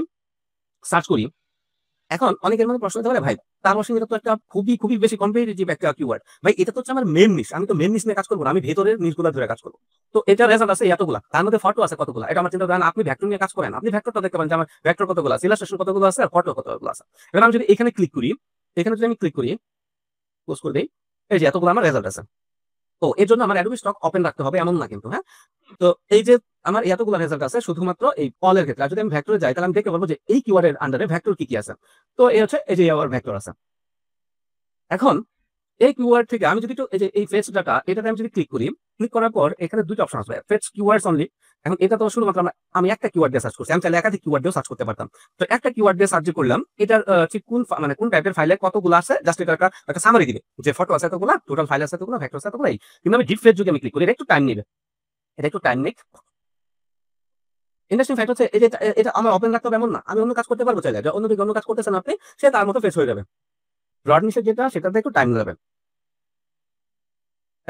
S1: সার্চ করি, এখন অনেকের মধ্যে প্রশ্ন হতে পারে, ভাই কার ওয়াশিং এটা তো একটা খুবই খুবই বেশি কম্পিটিটিভ একটা কিওয়ার্ড, ভাই এটা তো হচ্ছে আমার মেন নিশ, আমি তো মেন নিশ নিয়ে কাজ করবো না, আমি ভেতরের নিশগুলো ধরে কাজ করবো। তো এটা রেজাল্ট আছে এতগুলা, তার মধ্যে ফটো আছে কতগুলা, এটা আমার চিন্তা করেন। আপনি ভেক্টর নিয়ে কাজ করেন, আপনি ভেক্টরটা দেখতে পারেন যে আমার ভেক্টর কতগুলো আছে, ইলাস্ট্রেশন কতগুলো আছে, আর ফটো কতগুলো আছে। এবার আমি যদি এখানে ক্লিক করি, ক্লোজ করে দিই, এই যে এতগুলো আমার রেজাল্ট আছে। তো এর জন্য আমার অ্যাডোবি স্টক ওপেন রাখতে হবে এমন না কিন্তু, হ্যাঁ। তো এই যে আমার এতগুলো রেজাল্ট আছে শুধুমাত্র এই অলের ক্ষেত্রে। আর যদি আমি ভেক্টরে যাই, তাহলে আমি দেখতে পারবো যে এই কিওয়ার্ডের আন্ডারে ভেক্টর কি কি আছে। তো এই হচ্ছে এই যে আমার ভেক্টর আছে। এখন এই কিওয়ার্ড থেকে আমি যদি একটু এই যে এই ফেচ ডাটা, এটাতে আমি যদি ক্লিক করার পর এখানে দুটো অপশন আসবে, ফেচ কিওয়ার্ডস অনলি। এখন এটা তো শুধুমাত্র আমি একটা কিওয়ার্ড দিয়ে সার্চ করছি, আমি চাইলে একাধিক কিওয়ার্ড দিয়েও সার্চ করতে পারতাম। তো একটা কিওয়ার্ড দিয়ে সার্চ করলাম, এটার ঠিক কোন টাইপের ফাইলে কতগুলো আছে, জাস্ট এটা একটা সামারি দিবে, যে ফটো আছে এতগুলো, টোটাল ফাইল আছে এতগুলো, ভেক্টর আছে এতগুলো। কিন্তু আমি ডিপ ফেচ যদি আমি ক্লিক করি, এটা একটু টাইম নেবে, ইন্টারেস্টিং ফ্যাক্ট হচ্ছে এই যে এটা আমার ওপেন রাখতে হবে এমন না, আমি অন্য কাজ করতে পারবো চাইলে। অন্যদিকে অন্য কাজ করতেছেন আপনি, সে তার মতো ফেস হয়ে যাবে। ব্রড নিশের যেটা, সেটাতে একটু টাইম লাগবে।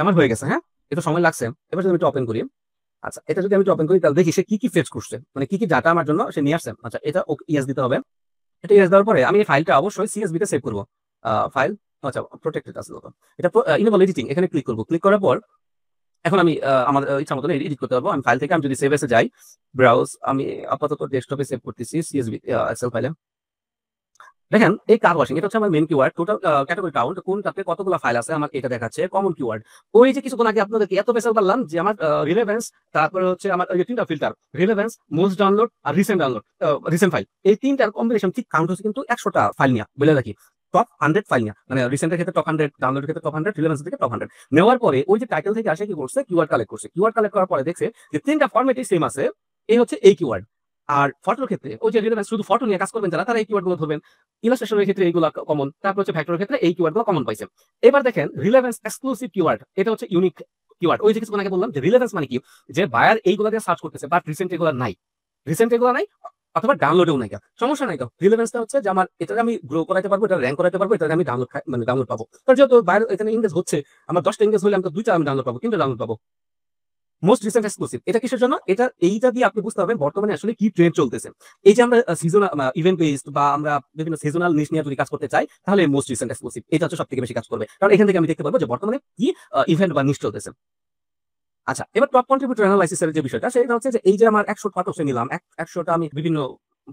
S1: আমার হয়ে গেছে, হ্যাঁ, একটু সময় লাগছে। এবার যদি আমি একটু ওপেন করি, আচ্ছা এটা যদি আমি একটু ওপেন করি, তাহলে দেখি সে কি কি ফেচ করছে, মানে কি কি ডাটা আমার জন্য সে নিয়ে আসছে। আচ্ছা, এটা ইয়েস দিতে হবে। এটা ইয়েস দেওয়ার পরে আমি এই ফাইলটা অবশ্যই সিএসভি তে সেভ করবো। ফাইল, আচ্ছা প্রোটেক্টেড আছে তো, এটা ইনেবল এডিটিং, এখানে ক্লিক করবো। ক্লিক করার পর এখন আমি আমার ইচ্ছা মতো এডিট করতে পারবো। আমি ফাইল থেকে আমি যদি সেভ এসে যাই, ব্রাউজ, আমি আপাতত ডেস্কটপে সেভ করতেছি সিএসভি এক্সেল ফাইলে। দেখেন এই কার ওয়াশিং, এটা হচ্ছে আমার main keyword. Total category count, কোনটাতে কতগুলো ফাইল আছে আমার এটা দেখাচ্ছে। কমন কিওয়ার্ড, ওই যে কিছুক্ষণ আগে আপনাদেরকে এত বেসাল বললাম যে আমার রিলেভেন্স, তারপরে হচ্ছে আমার ওই যে তিনটা ফিল্টার, রিলেভেন্স, মোস্ট ডাউনলোড আর রিসেন্ট ফাইল, এই তিনটার কম্বিনেশন ঠিক কাউন্ট হচ্ছে কিন্তু 100টা ফাইল নিয়ে, বলে রাখি টপ 100 ফাইল নিয়ে, মানে রিসেন্টের ক্ষেত্রে টপ 100, ডাউনলোডের ক্ষেত্রে টপ 100, রিলেভেন্স থেকে টপ 100 নেওয়ার পরে ওই যে টাইটেল থেকে আসে কি করছে, কিওয়ার্ড কালেক্ট করছে। কিওয়ার্ড কালেক্ট করার পরে দেখছে যে তিনটা ফরম্যাটই সেম আছে, এই হচ্ছে এই কিওয়ার্ড। আর ফটোর ক্ষেত্রে ওই যে রিলেভেন্স, শুধু ফটো নিয়ে কাজ করবেন যারা, তারা এই কিওয়ার্ড গুলো ধরবেন। ইলাস্ট্রেশনের ক্ষেত্রে এইগুলো কমন, তারপর হচ্ছে ভেক্টরের ক্ষেত্রে এই কিওয়ার্ড গুলো কমন পাইছে। এবার দেখেন রিলেভেন্স এক্সক্লুসিভ কিওয়ার্ড, এটা হচ্ছে ইউনিক কিওয়ার্ড। ওই যে কিছুক্ষণ আগে বললাম যে রিলেভেন্স মানে কি, যে বায়ার এইগুলো দিয়ে সার্চ করতেছে, বাট রিসেন্ট এগুলো নাই, অথবা ডাউনলোডেও নাই। সমস্যা নাই তো, রিলেভেন্সটা হচ্ছে যে আমার এটা আমি গ্রো করাতে পারবো, এটা র্যাঙ্ক করাতে পারবো, এটা আমি ডাউনলোড পাবো। কারণ যেহেতু বাইরে এখানে ইংরেজ হচ্ছে, আমার 10টা ইংরেজ হলে আমি তো 2টা আমি ডাউনলোড পাবো, 3টা ডাউনলোড পাবো। মোস্ট রিসেন্ট এক্সক্লুসিভ, এটা কিসের জন্য, এইটা দিয়ে আপনি বুঝতে পারবেন বর্তমানে আসলে কি ট্রেন্ড চলতেছে। এই যে আমরা সিজনাল ইভেন্ট বেসড বা আমরা বিভিন্ন সিজনাল নিশ নিয়ে যদি কাজ করতে চাই, তাহলে মোস্ট রিসেন্ট এক্সক্লুসিভ এটা হচ্ছে সবথেকে বেশি কাজ করবে। কারণ এখান থেকে আমি দেখতে পারবো যে বর্তমানে কি ইভেন্ট বা নিশ চলতেছে। আচ্ছা, এবার টপ কন্ট্রিবিউটর অ্যানালাইসিসের যে বিষয়টা, সেটা হচ্ছে যে এই যে আমার 100 ফটো নিলাম, 100টা আমি বিভিন্ন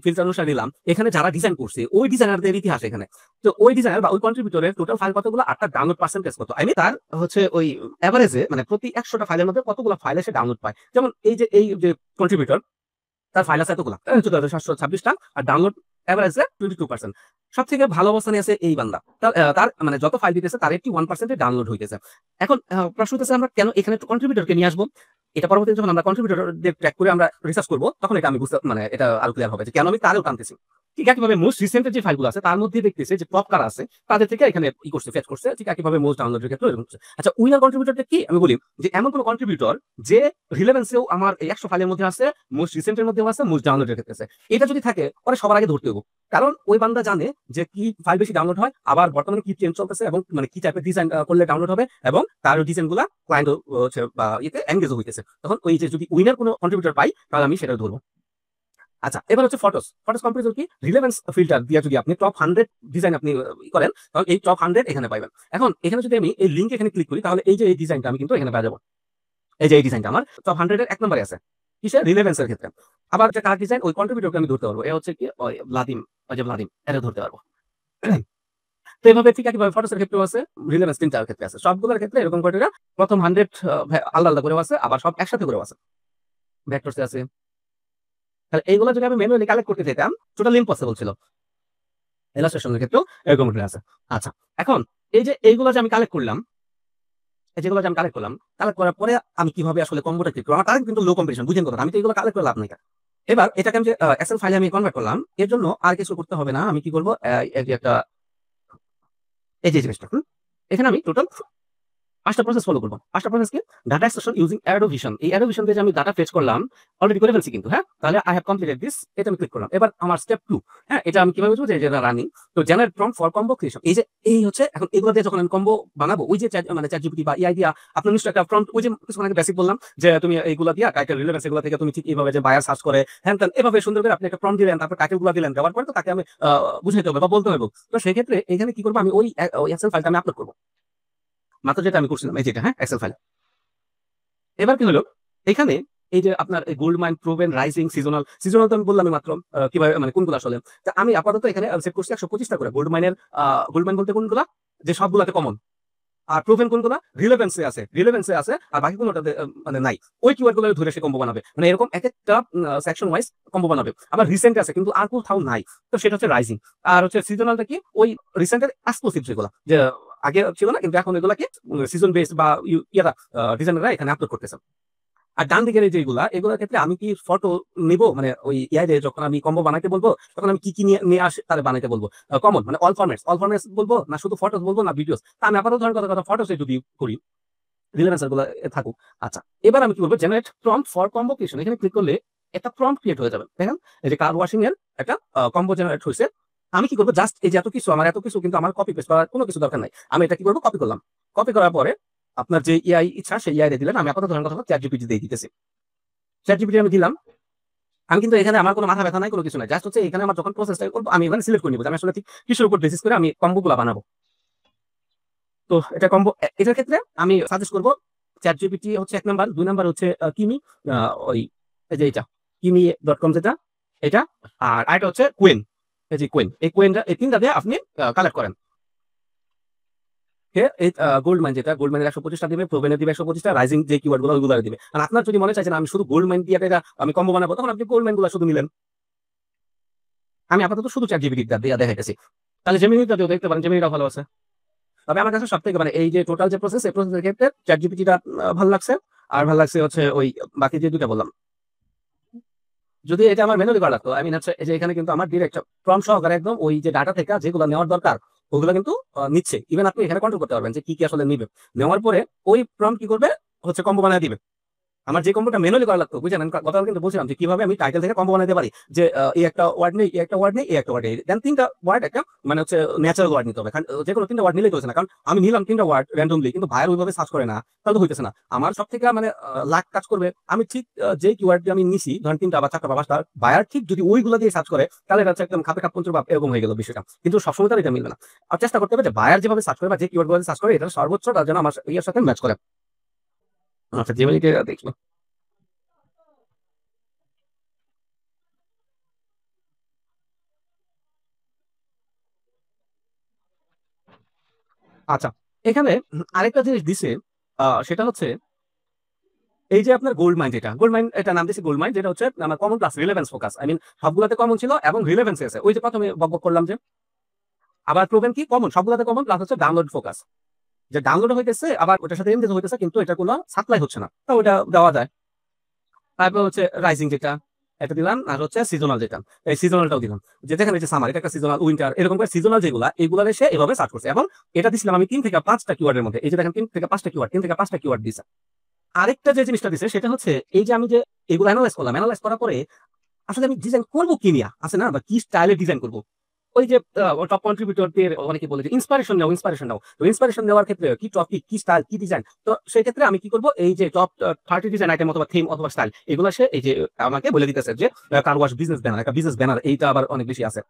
S1: ফিল্টার অনুসারে নিলাম, এখানে যারা ডিজাইন করছে ওই ডিজাইনারদের ইতিহাস এখানে। তো ওই ডিজাইনার বা ওই কন্ট্রিবিউটরের টোটাল ফাইল কতগুলো, আর তার ডাউনলোড পার্সেন্টেজ কত, আমি তার হচ্ছে ওই এভারেজে মানে প্রতি 100টা ফাইলের মধ্যে কতগুলো ফাইল সে ডাউনলোড পায়। যেমন এই যে কন্ট্রিবিউটর, তার ফাইল আছে এতগুলা 726টা, আর ডাউনলোড এভারেজে 22%। সব থেকে ভালো অবস্থানে আছে এই বান্দা, তার মানে যত ফাইল দিতেছে তার 81% ডাউনলোড হইতেছে। এখন প্রশ্ন হচ্ছে আমরা কেন এখানে কন্ট্রিবিউটরকে নিয়ে আসবো, এটা পরবর্তীতে যখন আমরা কন্ট্রিবিউটরদের ট্র্যাক করে আমরা রিসার্চ করবো তখন এটা আমি বুঝতে মানে এটা আরো ক্লিয়ার হবে যে কেন আমি তারও টানতেছি। ঠিক একইভাবে মোস্ট রিসেন্টের যে ফাইলগুলো আছে তার মধ্যে দেখতেছে যে টপ কারা আছে তাদের থেকে এখানে করছে ফেচ করছে, ঠিক একইভাবে মোস্ট ডাউনলোডের ক্ষেত্রে এরকম হচ্ছে। আচ্ছা, উইনার কন্ট্রিবিউটরটা কি আমি বলি যে এমন কোন কন্ট্রিবিউটর যে রিলেভেন্সেও আমার এই 100 ফাইলের মধ্যে আছে, মোস্ট রিসেন্টের মধ্যে আছে, মোস্ট ডাউনলোডের ক্ষেত্রে আছে, এটা যদি থাকে পরে সবার আগে ধরতে হবে। কারণ ওই বান্দা জানে যে কি ফাইল বেশি ডাউনলোড হয়, আবার বর্তমানে কি ট্রেন্ড চলতেছে এবং মানে কি টাইপের ডিজাইন করলে ডাউনলোড হবে, এবং তার ডিজাইন গুলা ক্লায়েন্ট হচ্ছে বা ইতে এনগেজ হইতেছে। তখন ওই যে যদি উইনার কোনো কন্ট্রিবিউটর পাই তাহলে আমি সেটা ধরবো। আচ্ছা, এবার হচ্ছে ফটোস কম্পারিজন কি, রিলেভেন্স ফিল্টার দিয়ে যদি আপনি টপ 100 ডিজাইন আপনি করেন তাহলে এই টপ 100 এখানে পাইবেন। এখন এখানে যদি আমি এই লিঙ্ক এখানে ক্লিক করি তাহলে এই যে এই ডিজাইনটা আমি কিন্তু এখানে পেয়ে যাবো। এই যে এই ডিজাইনটা আমার টপ 100 এর 1 নম্বরে আছে কিসে, রিলেভেন্সের ক্ষেত্রে। আবার যে কার ডিজাইন ওই কন্ট্রিবিউটরকে আমি ধরতে পারবো, এ হচ্ছে কি ওই ভ্লাদিম, ওই যে ভ্লাদিম এটা ধরতে পারবো। তো এইভাবে ঠিক একইভাবে ফটোসের ক্ষেত্রেও আছে, রিলেভেন্স তিনটার ক্ষেত্রে আছে, সবগুলোর ক্ষেত্রে এরকম করে প্রথম 100 আলাদা আলাদা করেও আছে, আবার সব একসাথে করেও আছে, ভেক্টরসে আছে। তাহলে এইগুলো যদি আমি ম্যানুয়ালি কালেক্ট করতে যেতাম টোটালি ইম্পসিবল ছিল। ইলাস্ট্রেশনের ক্ষেত্রেও এরকম করে আছে। আচ্ছা, এখন এই যে এইগুলো যে আমি কালেক্ট করলাম, যেগুলো যে আমি কালেক্ট করলাম, কালেক্ট করার পরে আমি কিভাবে আসলে কম্বোটা ক্লিক করবো, আমার তার কিন্তু লো কম্পিটিশন, বুঝেন কথা, আমি তো এগুলো কালেক্ট করে লাভ নাই। এবার এটাকে আমি যে এক্সেল ফাইলে আমি কনভার্ট করলাম, এর জন্য আর কিছু করতে হবে না। আমি কি করবো, এই যে একটা এই যে জিনিসটা এখানে আমি টোটাল 5টা প্রসেস ফলো করবো। 5টা প্রসেস কি, data extraction using ado vision. এই অ্যাডো ভিশন দিয়ে যে আমি ডাটা ফেচ করলাম অলরেডি করে ফেলছি কিন্তু, হ্যাঁ, তাহলে আই হ্যাভ কমপ্লিটেড দিস, এটা আমি ক্লিক করলাম। এবার আমার স্টেপ 2, হ্যাঁ, এটা আমি কিভাবে বুঝবো যে এটা রানিং। তো generate prompt for combo creation, এই যে এই হচ্ছে এখন এগুলো দিয়ে যখন আমি কম্বো বানাবো, ওই যে মানে চ্যাটজিপিটি বা এআই দিয়া আপনার নিশ্চয়ই একটা প্রম্পট, ওই যে কিছুক্ষণ আগে বেসিক বললাম যে তুমি এইগুলো দিয়া টাইটেল রিলেভেন্স এগুলো থেকে তুমি ঠিক এইভাবে যে বায়ার সার্চ করে হ্যাঁ এভাবে সুন্দর করে আপনি একটা প্রম্পট দিলেন, তারপর টাইটেলগুলো দিলেন, দেওয়ার পরে তো তাকে আমি বুঝাইতে হবে বা বলতে হবে। তো সেক্ষেত্রে এখানে কি করবো, আমি ওই এক্সেল ফাইলটা আমি আপলোড করবো, মাত্র যেটা আমি করছিলাম এই যেটা, হ্যাঁ, এক্সেল ফাইল। এবার কি হলো, এখানে এই যে আপনার gold mine, proven, rising, seasonal তো আমি বললাম মাত্র কিভাবে মানে কোনগুলো আসলে। তা আমি আপাতত এখানে সেট করছি 125টা করে গোল্ড মাইনের। গোল্ড মাইন বলতে কোনগুলা, যে সবগুলাতে কমন, আর প্রুভেন কোনগুলা রিলেভেন্সে আছে, আর বাকি কোনটাতে মানে নাই, ওই কিওয়ার্ড গুলো ধরে সে কম্বো বানাবে, মানে এরকম এক একটা সেকশন ওয়াইজ কম্বো বানাবে। আবার রিসেন্ট আছে কিন্তু আর কোথাও নাই, তো সেটা হচ্ছে রাইজিং। আর হচ্ছে সিজনালটা কি, ওই রিসেন্টের এক্সক্লুসিভ যেগুলো যে আগে ছিল না কিন্তু এখন এগুলাকে সিজন বেসড বা ইয়ারা ডিজাইনাররা এখানে আপলোড করতেছে। আর ডান দিকের এই যেগুলা, এগুলোর ক্ষেত্রে আমি কি ফটো নিব, মানে ওই ইয়ারে যখন আমি কম্বো বানাইতে বলবো তখন আমি কি কি নিয়ে আসে তাহলে বানাইতে বলবো, কমন মানে অল ফরম্যাটস বলবো না, শুধু ফটোস বলবো না ভিডিওস। তা আমি আপাতত ধরেন কথা ফটোসে যদি করি, রিলেভেন্সার গুলো থাকুক। আচ্ছা, এবার আমি কি বলবো, generate prompt for combo creation, এখানে ক্লিক করলে একটা প্রম্পট ক্রিয়েট হয়ে যাবে। দেখেন এই যে কার ওয়াশিং এর একটা কম্বো জেনারেট হয়েছে। আমি কি করবো, জাস্ট এই যে এত কিছু কিন্তু আমার কপি পেস্ট করার কোনো কিছু দরকার নাই। আমি এটা কি করবো, কপি করলাম। কপি করার পরে আপনার যে ইআই ইচ্ছা সেই ইআই দিলেন, আমি আপাতত ধরেন কথা চ্যাটজিপিটি দিয়ে দিতেছি। চ্যাটজিপিটি আমি দিলাম, আমি কিন্তু এখানে আমার কোনো মাথা ব্যথা নাই, কোনো কিছু নাই, জাস্ট হচ্ছে এখানে আমার যখন প্রসেসটা করবো আমি এখানে সিলেক্ট করে নিবো আমি আসলে ঠিক কিসের উপর বেসিস করে আমি কম্বোগুলো বানাবো। তো এটা কম্বো, এটার ক্ষেত্রে আমি সাজেস্ট করবো চ্যাটজিপিটি হচ্ছে 1 নাম্বার, 2 নাম্বার হচ্ছে কিমি, ওই এই যে এটা kimi.com যেটা এটা, আর আরেকটা হচ্ছে কুইন, এই যে কুইন, এই কুইনটা, এই তিনটা দিয়ে আপনি কালেক্ট করেন। এই গোল্ড মাইন যেটা, গোল্ড মাইনের 125টা দিবে, প্রোভেনের দিবে 125টা, রাইজিং যে কিওয়ার্ড গুলো ওইগুলো দিবে। আর আপনার যদি মনে চাইছেন আমি শুধু গোল্ড মাইন দিয়ে এটা আমি কম্বো বানাবো, তখন আপনি গোল্ড মাইন গুলো শুধু নিলেন। আমি আপাতত শুধু চ্যাটজিপিটি দিয়ে দেখাইতেছি, তাহলে জেমিনিটা দিয়েও দেখতে পারেন, জেমিনিটা ভালো আছে। তবে আমার কাছে সব থেকে মানে এই যে টোটাল যে প্রসেস, এই প্রসেসের ক্ষেত্রে চ্যাটজিপিটিটা ভালো লাগছে। আর ভালো লাগছে হচ্ছে ওই বাকি যে দুইটা বললাম। যদি এটা আমার ম্যানুয়ালি করা লাগতো, আই মিন হচ্ছে এই যে এখানে কিন্তু আমার ডিরেক্ট প্রম্পট সহকারে একদম ওই যে ডাটা থেকে যেগুলো নেওয়ার দরকার ওগুলো কিন্তু নিচ্ছে। ইভেন আপনি এখানে কন্ট্রোল করতে পারবেন যে কি কি আসলে নিবে, নেওয়ার পরে ওই প্রম্পট কি করবে হচ্ছে কম্বো বানিয়ে দিবে। আমার যে কম্বোটা ম্যানুয়ালি করা লাগতো, বুঝছেন, গতকাল কিন্তু বলছিলাম যে কিভাবে আমি টাইটেল থেকে কম্বো বানাতে পারি, যে এই একটা ওয়ার্ড নেই, এই একটা ওয়ার্ড নেই, এই একটা ওয়ার্ড নেই, দেন 3টা ওয়ার্ড একটা মানে হচ্ছে ন্যাচারাল ওয়ার্ড নিতে হবে। যে কোনো 3টা ওয়ার্ড নিলেই চলছে না, কারণ আমি নিলাম 3টা ওয়ার্ড র্যান্ডমলি, কিন্তু ভাইয়ার ওইভাবে সার্চ করে না, তাহলে তো হইতেছে না। আমার সব থেকে মানে লাখ কাজ করবে, আমি ঠিক যে কিওয়ার্ড আমি নিছি ধরেন 3টা বা 4টা বা 5টা, ভাইয়ার ঠিক যদি ওইগুলো দিয়ে সার্চ করে তাহলে এটা হচ্ছে একদম খাপে খাপ পঞ্চর ভাব এরকম হয়ে গেল বিষয়টা। কিন্তু সবসময় তার এটা মিলবে না। আর চেষ্টা করতে হবে যে ভাইয়ার যেভাবে সার্চ করে বা যে কিওয়ার্ড গুলো সার্চ করে এটা সর্বোচ্চ তার জন্য আমার ইয়ের সাথে ম্যাচ করে। আচ্ছা, জেমিনিকে দেখি। আচ্ছা, এখানে আরেকটা জিনিস দিছে, সেটা হচ্ছে এই যে আপনার গোল্ড মাইন, যেটা গোল্ড মাইন, এটা নাম দিয়েছে গোল্ড মাইন, যেটা হচ্ছে আমার common plus relevance focus. I mean সবগুলোতে কমন ছিল এবং রিলেভেন্স আছে, ওই যে প্রথমে বকবক করলাম যে। আবার প্রবলেম কি, কমন সবগুলোতে কমন প্লাস হচ্ছে ডাউনলোড ফোকাস, যে ডাউনলোড হইতেছে আবার ওটার সাথে এনগেজ হইতেছে, কিন্তু এটা কোনো সাপ্লাই হচ্ছে না, তো ওটা দেওয়া যায়। তারপর হচ্ছে রাইজিং, যেটা এটা দিলাম, আর হচ্ছে সিজনাল, যেটা এই সিজনালটাও দিলাম, যে দেখেন এই যে সামার, এটা একটা সিজনাল, উইন্টার, এরকম করে সিজনাল যেগুলা, এগুলা সে এভাবে সার্চ করছে। এবং এটা দিছিলাম আমি 3 থেকে 5টা কিওয়ার্ডের মধ্যে, এই যে দেখেন 3 থেকে 5টা কিওয়ার্ড, 3 থেকে 5টা কিওয়ার্ড দিছে। আরেকটা যে জিনিসটা দিছে সেটা হচ্ছে এই যে আমি যে এগুলো অ্যানালাইজ করলাম, অ্যানালাইজ করার পরে আসলে আমি ডিজাইন করবো কি নিয়ে আছে না, বা কি স্টাইলে ডিজাইন করবো। ওই যে টপ কন্ট্রিবিউটরদের অনেকে বলে যে ইন্সপিরেশন নাও, ইন্সপিরেশন নাও। তো ইন্সপিরেশন নেওয়ার ক্ষেত্রে কি টপিক, কি স্টাইল, কি ডিজাইন, তো সেই ক্ষেত্রে আমি কি করবো, এই যে টপ 30 ডিজাইন আইটেম অথবা থিম অথবা স্টাইল, এগুলো সে এই যে আমাকে বলে দিতেছে যে কার ওয়াশ বিজনেস ব্যানার, একটা বিজনেস ব্যানার, এইটা আবার অনেক বেশি আছে।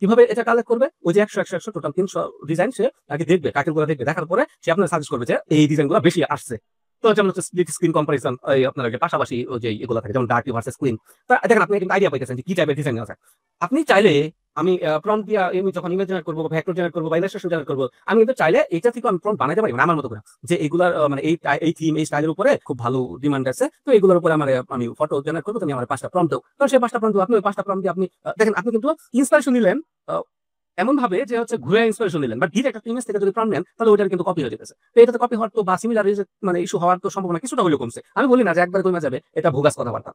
S1: কিভাবে এটা কালেক্ট করবে, ওই যে 100 টোটাল 300 ডিজাইন সে আগে দেখবে, টাইটেল গুলো দেখবে, দেখার পরে সে আপনার সাজেস্ট করবে যে এই ডিজাইন গুলো বেশি আসছে। তো যেমন হচ্ছে স্প্লিট স্ক্রিন কম্পারিজন, এই আপনার পাশাপাশি যে এগুলো থাকে, যেমন ডার্টি ভার্সেস ক্লিন। দেখেন আপনি একটা আইডিয়া পাইতেছেন যে কি টাইপের ডিজাইন আছে। আপনি চাইলে আমি প্রম্পট দিয়া আমি যখন ইমেজ জেনারেট করবো, ভেক্টর জেনারেট করবো বা ইলাস্ট্রেশন জেনারেট করবো, আমি কিন্তু চাইলে এটা থেকে আমি প্রম্পট বানাইতে পারি, মানে আমার মতো করে, যে এগুলার মানে এই থিম, এই স্টাইলের উপরে খুব ভালো ডিমান্ড আছে, তো এগুলোর উপরে আমার আমি ফটো জেনারেট করবো, তুমি আমার 5টা প্রম্পট দাও, তো সেই 5টা প্রম্পট আপনি ওই 5টা প্রম্পট দিয়ে আপনি দেখেন আপনি কিন্তু ইন্সপিরেশন নিলেন এমন ভাবে যে হচ্ছে ঘুরে ইন্সপিরেশন নিলেন, বাট ডিরেক্ট একটা ইমেজ থেকে যদি প্রম্পট নেন তাহলে ওইটার কিন্তু কপি হয়ে যেতেছে। তো এটাতে কপি হওয়ার তো বা সিমিলার মানে ইস্যু হওয়ার তো সম্ভাবনা কিছুটা হলেও কমছে। আমি বলি না যে একবার কমে যাবে, এটা ভোগাস কথাবার্তা।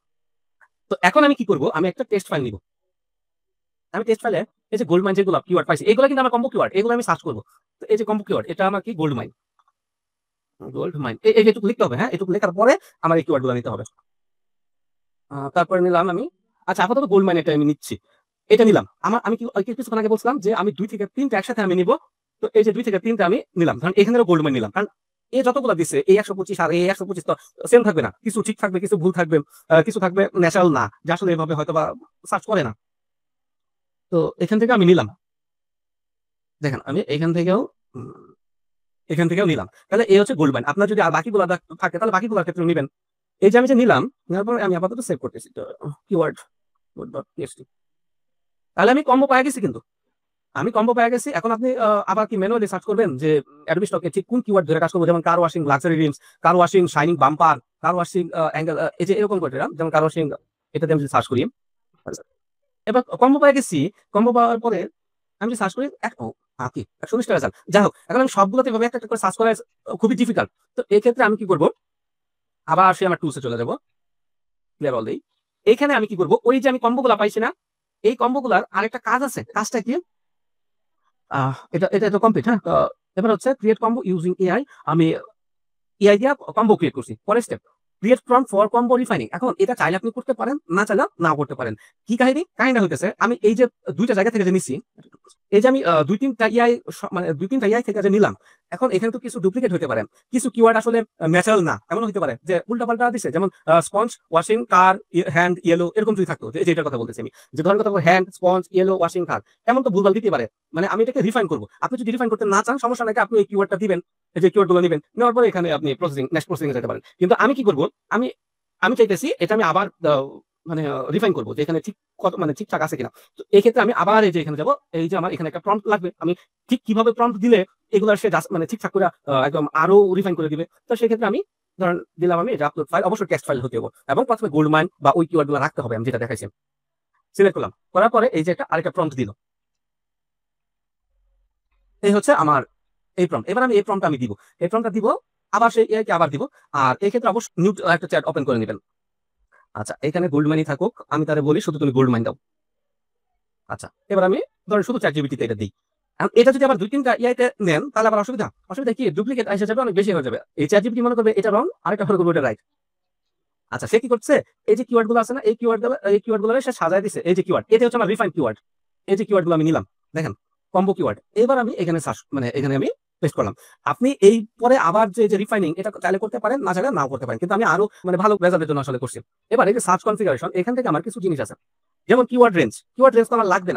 S1: তো এখন আমি কি করবো, আমি একটা টেস্ট ফাইল নিব। আমি টেস্ট ফাইলে এই যে গোল্ড মাইন যেগুলো কিওয়ার্ড পাইছি, এগুলো কিন্তু আমার কম্বো কিওয়ার্ড, এগুলো আমি সার্চ করবো। তো এই যে কম্বো কিওয়ার্ড, এটা আমার কি গোল্ড মাইন, গোল্ড মাইন, এই যেটুকু লিখতে হবে, হ্যাঁ এটুকু লেখার পরে আমার এই কিওয়ার্ড গুলো নিতে হবে। তারপরে নিলাম আমি, আচ্ছা আপাতত গোল্ড মাইন এটা আমি নিচ্ছি, এটা নিলাম। আমি কিছুক্ষণ আগে বলছিলাম যে আমি 2 থেকে 3টা একসাথে আমি নিব। তো এই যে 2 থেকে 3টা আমি নিলাম, কারণ এখানেও গোল্ড মাইন নিলাম, কারণ এই যতগুলো দিচ্ছে এই 125 আর এই 125 তো সেম থাকবে না, কিছু ঠিক থাকবে, কিছু ভুল থাকবে, কিছু থাকবে ন্যাচারাল না, যে আসলে এভাবে হয়তো বা সার্চ করে না। তো এখান থেকে আমি নিলাম, দেখেন আমি এখান থেকেও নিলাম, তাহলে এই হচ্ছে গোল্ড মাইন। আপনার যদি আর বাকিগুলো থাকে তাহলে বাকিগুলোর ক্ষেত্রে নিবেন। এই যে আমি যে নিলাম, নেওয়ার পরে আমি আপাতত সেভ করতেছি কিওয়ার্ড ডট টিএক্সটি, তাহলে আমি কম্বো পাই গেছি, কিন্তু আমি কম্বো পেয়ে গেছি। এখন আপনি আবার কি ম্যানুয়ালি সার্চ করবেন যে অ্যাডোবি স্টকে ঠিক কোন কিওয়ার্ড ধরে কাজ করবো, যেমন কার ওয়াশিং লাক্সারি রিমস, কার ওয়াশিং শাইনিং বাম্পার, কার ওয়াশিং অ্যাঙ্গেল, এই যে এরকম করে যেমন কার ওয়াশিং, এটাতে আমি সার্চ করি। আচ্ছা, এবার কম্বো পেয়ে গেছি। কম্বো পাওয়ার পরে আমি যদি সার্চ করি কি 119 টাকা। যাই হোক, এখন আমি সবগুলোতে এভাবে একটা একটা করে সার্চ করা খুবই ডিফিকাল্ট। তো এই ক্ষেত্রে আমি কি করবো, আবার আসি আমার টুলসে চলে যাবো, ক্লিয়ার অল দেই। এইখানে আমি কি করবো, ওই যে আমি কম্বোগুলা পাইছি না, এই কম্বোগুলার আরেকটা কাজ আছে। কাজটা কি, এটা এটা তো কমপ্লিট। হ্যাঁ, এবার হচ্ছে ক্রিয়েট কম্বো ইউজিং এআই। আমি এআই দিয়ে কম্বো ক্রিয়েট করছি। পরের step, create prompt for combo refining. এখন এটা চাইলে আপনি করতে পারেন, না চাইলে নাও করতে পারেন। কি কাহিনীটা হইতেছে, আমি এই যে 2টা জায়গা থেকে যে নিছি, এই যে আমি 2-3টা এআই, মানে 2-3টা এআই থেকে যে নিলাম, এখন এখানে তো কিছু ডুপ্লিকেট হতে পারে, কিছু কিওয়ার্ড আসলে ন্যাচারাল না, এমন হতে পারে যে উল্টা পাল্টা দিছে, যেমন স্পঞ্জ ওয়াশিং কার হ্যান্ড ইয়েলো, এরকম যদি থাকতো, যে যেটার কথা বলতেছি আমি, যে ধরেন কথা হ্যান্ড স্পঞ্জ ইয়েলো ওয়াশিং কার, এমন তো ভুলভাল দিতে পারে। মানে আমি এটাকে রিফাইন করবো। আপনি যদি রিফাইন করতে না চান, সমস্যা নাকি, আপনি এই কিওয়ার্ডটা দিবেন, এই যে কিওয়ার্ড গুলো নিবেন, নেওয়ার পরে এখানে আপনি নেক্সট প্রসেসিং যেতে পারেন। কিন্তু আমি কি করবো, আমি আমি চাইতেছি এটা আমি আবার মানে রিফাইন করবো, যে এখানে ঠিক কত মানে ঠিকঠাক আছে কিনা। তো এই ক্ষেত্রে আমি আবার এই যে এখানে যাবো, এই যে আমার এখানে একটা প্রম্পট লাগবে, আমি ঠিক কিভাবে প্রম্পট দিলে এগুলো সে মানে ঠিকঠাক করে একদম আরো রিফাইন করে দিবে। তো সেই ক্ষেত্রে আমি ধরেন দিলাম আমি এটা আপলোড ফাইল, অবশ্যই টেক্সট ফাইল হতে হবে, এবং প্রথমে গোল্ড মাইন বা ওই কিওয়ার্ড গুলো রাখতে হবে, আমি যেটা দেখাইছি। সিলেক্ট করলাম, করার পরে এই যে একটা আরেকটা প্রম্পট দিল, এই হচ্ছে আমার এই প্রম্পট। এবার আমি এই প্রম্পটটা আমি দিব, এই প্রম্পটটা দিব, আবার সেই এআই কে আবার দিব। আর এই ক্ষেত্রে অবশ্যই নিউ একটা চ্যাট ওপেন করে নেবেন। আচ্ছা, এখানে গোল্ড মাইনই থাকুক, আমি তারে বলি শুধু তুমি গোল্ড মাইন দাও। আচ্ছা, এবার আমি ধরেন শুধু চ্যাট জিপিটিতে এটা দিই। এখন এটা যদি আবার 2-3টা ইয়াইতে নেন, তাহলে আবার অসুবিধা কি, ডুপ্লিকেট এসে যাবে, অনেক বেশি হয়ে যাবে। এই চ্যাট জিপিটি মনে করবে এটা রং, আরেকটা মনে করবে এটা রাইট। আচ্ছা, সে কি করছে, এই যে কিওয়ার্ড গুলো আছে না, এই কিওয়ার্ড গুলো সে সাজায় দিছে। এই যে কিওয়ার্ড, এটা হচ্ছে আমার রিফাইন কিওয়ার্ড। এই যে কিওয়ার্ড গুলো আমি নিলাম, দেখেন কম্বো কিওয়ার্ড। এবার আমি এখানে সার্চ, মানে এখানে আমি পেস্ট করলাম। আপনি এই পরে আবার যে রিফাইনিং, এটা চাইলে করতে পারেন, না চাইলে নাও করতে পারেন, কিন্তু আমি আরো মানে ভালো রেজাল্টের জন্য আসলে করছি। এবার এই যে সার্চ কনফিগারেশন, এখান থেকে আমার কিছু জিনিস আছে। যেমন কিওয়ার্ড রেঞ্জ তো আমার লাগবে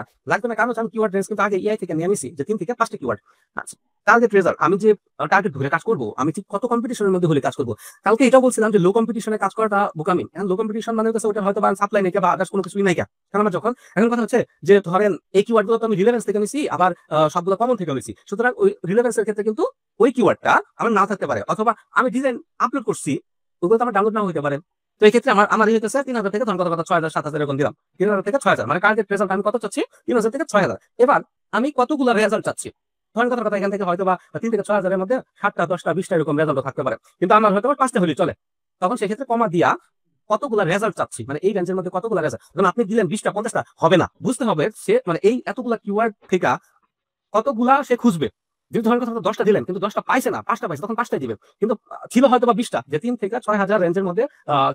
S1: না কারণ হচ্ছে আমি কিওয়ার্ড রেঞ্জ কিন্তু আগে এআই থেকে নিয়ে নিছি যে 3 থেকে 5টা কিওয়ার্ড। আচ্ছা, টার্গেট রেজাল্ট, আমি যে টার্গেট ধরে কাজ করব, আমি ঠিক কত কম্পিটিশনের মধ্যে হলে কাজ করব। কালকে এটাও বলছিলাম যে লো কম্পিটিশনে কাজ করাটা বোকামি। এখন লো কম্পিটিশন মানে হচ্ছে ওটা হয়তো বা সাপ্লাই নেই বা আদার্স কোনো কিছুই নাই। কারণ আমার যখন এখন কথা হচ্ছে যে ধরেন এই কিওয়ার্ড গুলো তো আমি রিলেভেন্স থেকে নিছি, আবার সবগুলো কমন থেকে নিছি, সুতরাং ওই রিলেভেন্সের ক্ষেত্রে কিন্তু ওই কিওয়ার্ডটা আমার নাও থাকতে পারে, অথবা আমি ডিজাইন আপলোড করছি ওগুলো তো আমার ডাউনলোড নাও হতে পারে। তো এই ক্ষেত্রে আমার হইতেছে 3000 থেকে ধরুন কত 6000 7000 এরকম দিলাম, 3000 থেকে 6000, মানে টার্গেট রেজাল্ট আমি কত চাচ্ছি 3000 থেকে 6000। এবার আমি কতগুলো রেজাল্ট চাচ্ছি, ধরেন কথা এখান থেকে হয়তো বা 3 থেকে 6000 এর মধ্যে 7টা 10টা 20টা এরকম রেজাল্ট থাকতে পারে, কিন্তু আমার হয়তো 5টা হলেই চলে। তখন সেক্ষেত্রে কমা দিয়া কতগুলা রেজাল্ট চাচ্ছি, মানে এই রেঞ্জের মধ্যে কতগুলা রেজাল্ট, যখন আপনি দিলেন 20টা 50টা হবে না, বুঝতে হবে সে মানে এই এতগুলা কিওয়ার্ড থেকে কতগুলা সে খুঁজবে। যদি ধরেন কথা 10টা দিলেন কিন্তু 10টা পাইছে না, 5টা পাইছে, তখন 5টাই দিবেন। কিন্তু ছিল হয়তো বা 20টা, যে 3 থেকে 6000 রেঞ্জের মধ্যে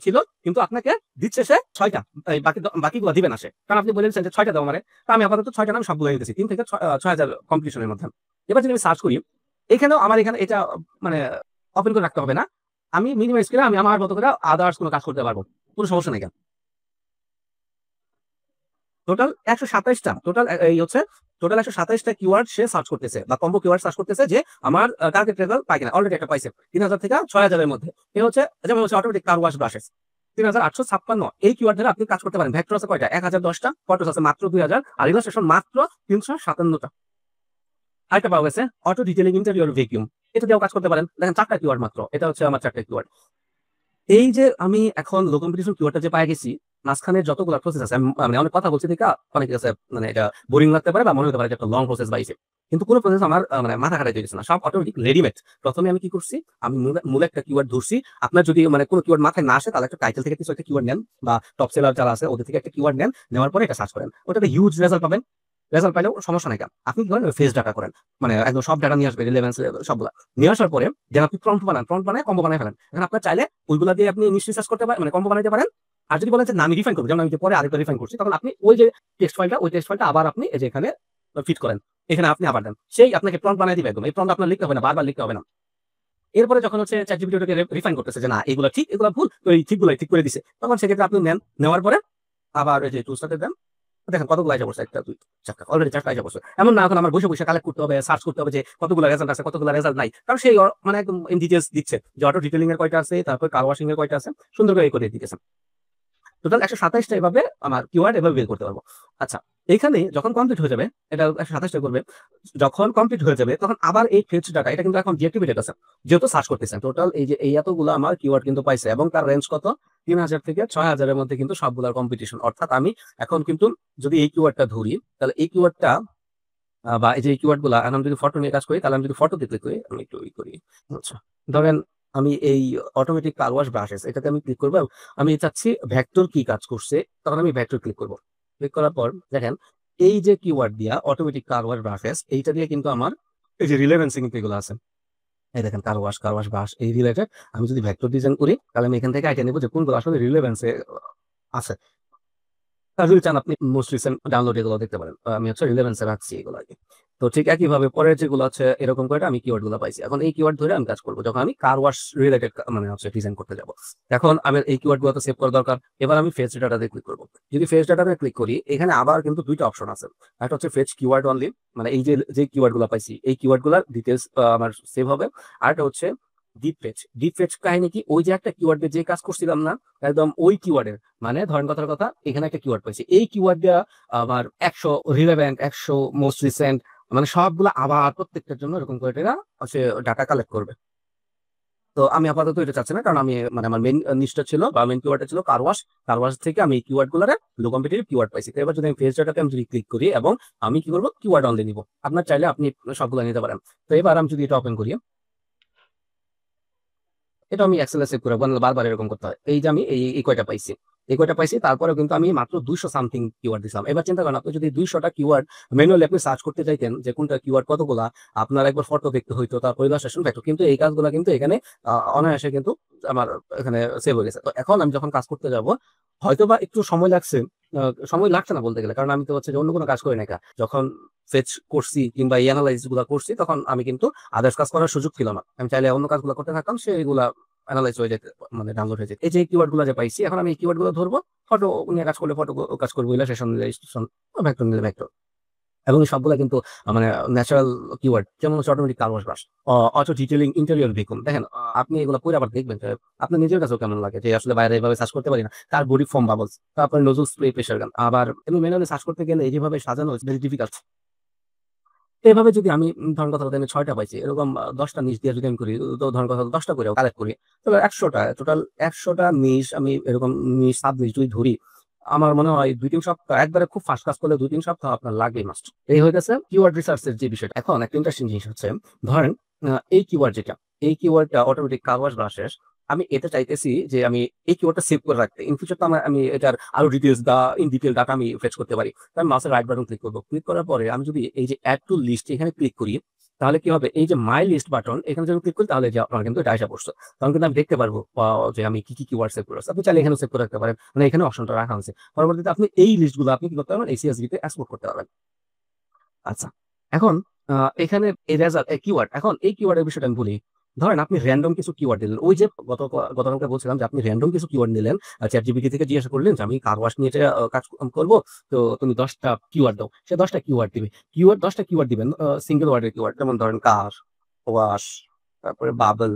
S1: ছিল, কিন্তু আপনাকে দিচ্ছে সে 6টা, এই বাকিগুলো দিবে না সে, কারণ আপনি বলেছেন যে 6টা দাও আমারে। তা আমি আপাতত 6টা নাম সবগুলো দিতেছি 3 থেকে 6000 কম্পিটিশনের মধ্যে। এবার যদি আমি সার্চ করি, এখানেও আমার এখানে এটা মানে ওপেন করে রাখতে হবে না, আমি মিনিমাইজ করে আমি আমার মতো করে আদার্স কোনো কাজ করতে পারবো, কোনো সমস্যা নেই। টোটাল 127টা, টোটাল 127টা কিওয়ার্ড সে সার্চ করতেছে বা কম্বো কিওয়ার্ড সার্চ করতেছে যে আমার টার্গেট রেজাল্ট পাই কিনা। অলরেডি একটা পাইছে 3000 থেকে 6000 এর মধ্যে। এ হচ্ছে যেমন হচ্ছে অটোমেটিক কার ওয়াশ ব্রাশেস 3856। এই কিওয়ার্ড ধরে আপনি কাজ করতে পারেন। ভেক্টর আছে কয়টা? 1010টা, ফটোস আছে মাত্র 2000, আর ইলাস্ট্রেশন মাত্র 357টা। আরেকটা পাওয়া গেছে অটো ডিটেইলিং ইন্টেরিয়র ভ্যাকুয়াম, এটা দিয়েও কাজ করতে পারেন। দেখেন 4টা কিওয়ার্ড মাত্র, এটা হচ্ছে আমার 4টা কিওয়ার্ড। এই যে আমি এখন লো কম্পিটিশন কিওয়ার্ডটা যে পাই গেছি, মাঝখানে যতগুলো প্রসেস আছে, মানে অনেক কথা বলছি দেখা অনেক কাছে মানে এটা বোরিং লাগতে পারে বা মনে হতে পারে যে একটা লং প্রসেস বাইছে, কিন্তু কোনো প্রসেস আমার মানে মাথা খাটাই দিয়েছে না, সব অটোমেটিক রেডিমেড। প্রথমে আমি কি করছি, আমি মূলে একটা কিওয়ার্ড ধরছি। আপনার যদি মানে কোনো কিওয়ার্ড মাথায় না আসে, তাহলে একটা টাইটেল থেকে কিছু একটা কিওয়ার্ড নেন, বা টপ সেলার যারা আছে ওদের থেকে একটা কিওয়ার্ড নেন, নেওয়ার পরে এটা সার্চ করেন, ওটা একটা হিউজ রেজাল্ট পাবেন। রেজাল্ট পাইলেও সমস্যা নাই, আপনি কি করেন ফেস ডাটা করেন, মানে একদম সব ডাটা নিয়ে আসবে, রিলেভেন্স সবগুলা নিয়ে আসার পরে যেন আপনি প্রম্পট বানায় কম্বো বানায় ফেলেন। এখন আপনার চাইলে ওইগুলা দিয়ে আপনি নিশ্চয়ই সার্চ করতে পারেন, মানে কম্বো বানাইতে পারেন। আর যদি বলেন যে না আমি রিফাইন করবো, যেমন আমি পরে আরেকটা রিফাইন করছি, তখন আপনি ওই যে টেক্সট ফাইলটা আবার আপনি এই যে এখানে ফিট করেন, এখানে আপনি আবার দেন, সেই আপনাকে প্রম্পট বানাই দিবে একদম। এই প্রম্পট আপনার লিখতে হবে না, বারবার লিখতে হবে না। এরপরে যখন হচ্ছে চ্যাটজিপিটি ওটাকে রিফাইন করতেছে যে না এগুলো ঠিক, এগুলো ভুল, তো এই ঠিকগুলো ঠিক করে দিছে, তখন সেক্ষেত্রে আপনি নেন, নেওয়ার পরে আবার এই যে টুলসটাতে দেন। দেখেন কতগুলো আইসা পড়ছে, 1 2 4টা, অলরেডি 4টা আইসা পড়ছে। এমন না এখন আমার বসে বসে কালেক্ট করতে হবে, সার্চ করতে হবে যে কতগুলো রেজাল্ট আছে, কতগুলো রেজাল্ট নাই, কারণ সেই মানে একদম ইন ডিটেইলস দিচ্ছে যে অটো ডিটেইলিং এর কয়টা আছে, তারপর কার ওয়াশিং এর কয়টা আছে, সুন্দর করে করে দিতেছে। টোটাল 127টা এভাবে আমার কিওয়ার্ড এভাবে বের করতে পারবো। আচ্ছা, এখানে যখন কমপ্লিট হয়ে যাবে, এটা 127টা করবে, যখন কমপ্লিট হয়ে যাবে তখন আবার এই ফেচ ডাটা, এটা কিন্তু এখন ডিঅ্যাক্টিভেটেড আছে যেহেতু সার্চ করতেছেন। টোটাল এই যে এই এতগুলো আমার কিওয়ার্ড কিন্তু পাইছে, এবং তার রেঞ্জ কত 3000 থেকে 6000 এর মধ্যে কিন্তু সবগুলোর কম্পিটিশন। অর্থাৎ আমি এখন কিন্তু যদি এই কিওয়ার্ডটা ধরি, তাহলে এই কিওয়ার্ডটা বা এই যে এই কিওয়ার্ড গুলা, আমি যদি ফটো নিয়ে কাজ করি, তাহলে আমি যদি ফটো দিয়ে ক্লিক করি, আমি একটু করি। আচ্ছা, ধরেন আমি এই অটোমেটিক কার ওয়াশ ব্রাশেস এটাতে আমি ক্লিক করবো, আমি চাচ্ছি ভেক্টর কি কাজ করছে, তখন আমি ভেক্টর ক্লিক করবো। ক্লিক করার পর দেখেন এই যে কিওয়ার্ড দিয়া অটোমেটিক কার ওয়াশ ব্রাশেস, এইটা দিয়ে কিন্তু আমার এই যে রিলেভেন্সিং এগুলো আছে, এই দেখেন কার ওয়াশ ব্রাশ এই রিলেটেড। আমি যদি ভেক্টর ডিজাইন করি, তাহলে আমি এখান থেকে আইডিয়া নেবো যে কোনগুলো আসলে রিলেভেন্সে আছে। আর যদি চান আপনি মোস্ট রিসেন্ট ডাউনলোড এগুলো দেখতে পারেন, আমি হচ্ছে রিলেভেন্সে রাখছি এগুলো আগে। তো ঠিক একইভাবে পরের যেগুলো আছে এরকম করে আমি কিওয়ার্ড গুলো পাইছি। এখন এই কিওয়ার্ড ধরে আমি কাজ করবো যখন আমি কার ওয়াশ রিলেটেড মানে হচ্ছে ডিজাইন করতে যাব। এখন আমি এই কিওয়ার্ড গুলো তো সেভ করা দরকার। এবার আমি ফেস ডাটাতে ক্লিক করবো। যদি ফেস ডাটাতে ক্লিক করি, এখানে আবার কিন্তু দুইটা অপশন আছে। একটা হচ্ছে ফেচ কিওয়ার্ড অনলি, মানে এই যে কিওয়ার্ড গুলো পাইছি এই কিওয়ার্ড গুলার ডিটেলস আমার সেভ হবে। আর একটা হচ্ছে ডিপ ফেচ কাহিনী কি, ওই যে একটা কিওয়ার্ডে যে কাজ করছিলাম না, একদম ওই কিওয়ার্ডের, মানে ধরেন কথার কথা এখানে একটা কিওয়ার্ড পাইছি, এই কিওয়ার্ড দেওয়া আবার 100 রিলেভেন্ট, 100 মোস্ট রিসেন্ট, মানে সবগুলো আবার প্রত্যেকটার জন্য এরকম করে এটা হচ্ছে ডাটা কালেক্ট করবে। তো আমি আপাতত এটা চাচ্ছি না, কারণ আমি মানে আমার মেইন নিশটা ছিল বা মেইন কিওয়ার্ডটা ছিল কার ওয়াশ থেকে আমি এই কিওয়ার্ড গুলারে লো কম্পিটিটিভ কিওয়ার্ড পাইছি। তো এবার যদি আমি ফেস ডাটাতে আমি যদি ক্লিক করি এবং আমি কি করবো কিওয়ার্ড অনলি নিব, আপনার চাইলে আপনি সবগুলো নিতে পারেন। তো এবার আমি যদি এটা ওপেন করি, এটা আমি এক্সেলে সেভ করে বারবার এরকম করতে হয়। এই যে আমি এই কয়টা পাইছি, তারপরে কিন্তু আমি মাত্র 200 সামথিং কিওয়ার্ড দিলাম। এবার চিন্তা করেন আপনি যদি 200টা কিওয়ার্ড ম্যানুয়ালি আপনি সার্চ করতে চাইতেন যে কোনটা কিওয়ার্ড কতগুলা, আপনার একবার ফটো দেখতে হইতো, তারপর ইলাস্ট্রেশন ভেক্টর, কিন্তু এই কাজগুলো কিন্তু এখানে অনায়াসে কিন্তু আমার এখানে সেভ হয়ে গেছে। তো এখন আমি যখন কাজ করতে যাব, হয়তোবা একটু সময় লাগছে, সময় লাগছে না বলতে গেলে, কারণ আমি তো হচ্ছে যে অন্য কোনো কাজ করি না। যখন ফেচ করছি কিংবা অ্যানালাইজ গুলা করছি, তখন আমি কিন্তু আদার্স কাজ করার সুযোগ ছিল না। আমি চাইলে অন্য কাজগুলো করতে থাকতাম, সেগুলা অ্যানালাইজ হয়ে যেতে মানে ডাউনলোড হয়ে যেতে। এই যে কিওয়ার্ড গুলো যে পাইছি, এখন আমি এই কিওয়ার্ড গুলো ধরবো, ফটো নিয়ে কাজ করলে ফটো কাজ করবো, ইলাস্ট্রেশন নিলে ইলাস্ট্রেশন, ভেক্টর নিলে ভেক্টর। এবং এই সবগুলা কিন্তু মানে ন্যাচারাল কিওয়ার্ড, যেমন হচ্ছে automatic car wash brush, auto detailing interior vehicle. দেখেন আপনি এগুলো পরে আবার দেখবেন যে আপনার নিজের কাছেও কেমন লাগে, যে আসলে বাইরে এভাবে সার্চ করতে পারি না। তার বডি ফর্ম বাবলস, তারপরে নোজল স্প্রে, প্রেশার গান, আবার এগুলো ম্যানুয়ালি সার্চ করতে গেলে এই যেভাবে সাজানো ভেরি ডিফিকাল্ট। এভাবে যদি আমি ধরেন কথা বলতে আমি 6টা পাইছি, এরকম 10টা নিশ দিয়ে যদি আমি করি, তো ধরেন কথা 10টা করে কালেক্ট করি, তাহলে 100টা, টোটাল 100টা নিশ আমি এরকম নিশ সাব নিশ যদি ধরি, আমার মনে হয় 2-3 সপ্তাহ, একবারে খুব ফাস্ট কাজ করলে 2-3 সপ্তাহ আপনার লাগবেই মাস্ট। এই হয়ে গেছে কিওয়ার্ড রিসার্চের যে বিষয়টা। এখন একটা ইন্টারেস্টিং জিনিস হচ্ছে, ধরেন এই কিওয়ার্ড যেটা, এই কিওয়ার্ডটা অটোমেটিক কার ওয়াশ ব্রাশের, আমি এটা চাইতেছি যে আমি এই কিওয়ার্ডটা সেভ করে রাখতে। ইন ফিউচার তো আমি এটার আরো ডিটেলস বা ইন ডিটেল ডাটা আমি ফেচ করতে পারি। তো আমি মাউসের রাইট বাটন ক্লিক করবো, ক্লিক করার পরে আমি যদি এই যে অ্যাড টু লিস্ট এখানে ক্লিক করি, তাহলে কি হবে, এই যে মাই লিস্ট বাটন এখানে যদি ক্লিক করি, তাহলে যে আপনার কিন্তু এটা আসা পড়ছে, তখন কিন্তু আমি দেখতে পারবো যে আমি কি কি কিওয়ার্ড সেভ করে রাখছি। আপনি চাইলে এখানে সেভ করে রাখতে পারেন, মানে এখানে অপশনটা রাখা হয়েছে। পরবর্তীতে আপনি এই লিস্টগুলো আপনি কি করতে পারবেন, এই CSV তে এক্সপোর্ট করতে পারবেন। আচ্ছা, এখন এখানে এই রেজাল্ট কিওয়ার্ড, এখন এই কিওয়ার্ডের বিষয়টা আমি বলি। ধরেন আপনি র্যান্ডম কিছু কিওয়ার্ড দিলেন, ওই যে গতকালকে বলছিলাম যে আপনি র্যান্ডম কিছু কিওয়ার্ড নিলেন, চ্যাট জিপিটি থেকে জিজ্ঞাসা করলেন যে আমি কার ওয়াশ নিয়ে কাজ করবো, তো তুমি 10টা কিওয়ার্ড দাও, সে 10টা কিওয়ার্ড দিবে। 10টা কিওয়ার্ড দিবেন, সিঙ্গেল ওয়ার্ডের কিওয়ার্ড, যেমন ধরেন কার ওয়াশ, তারপরে বাবল,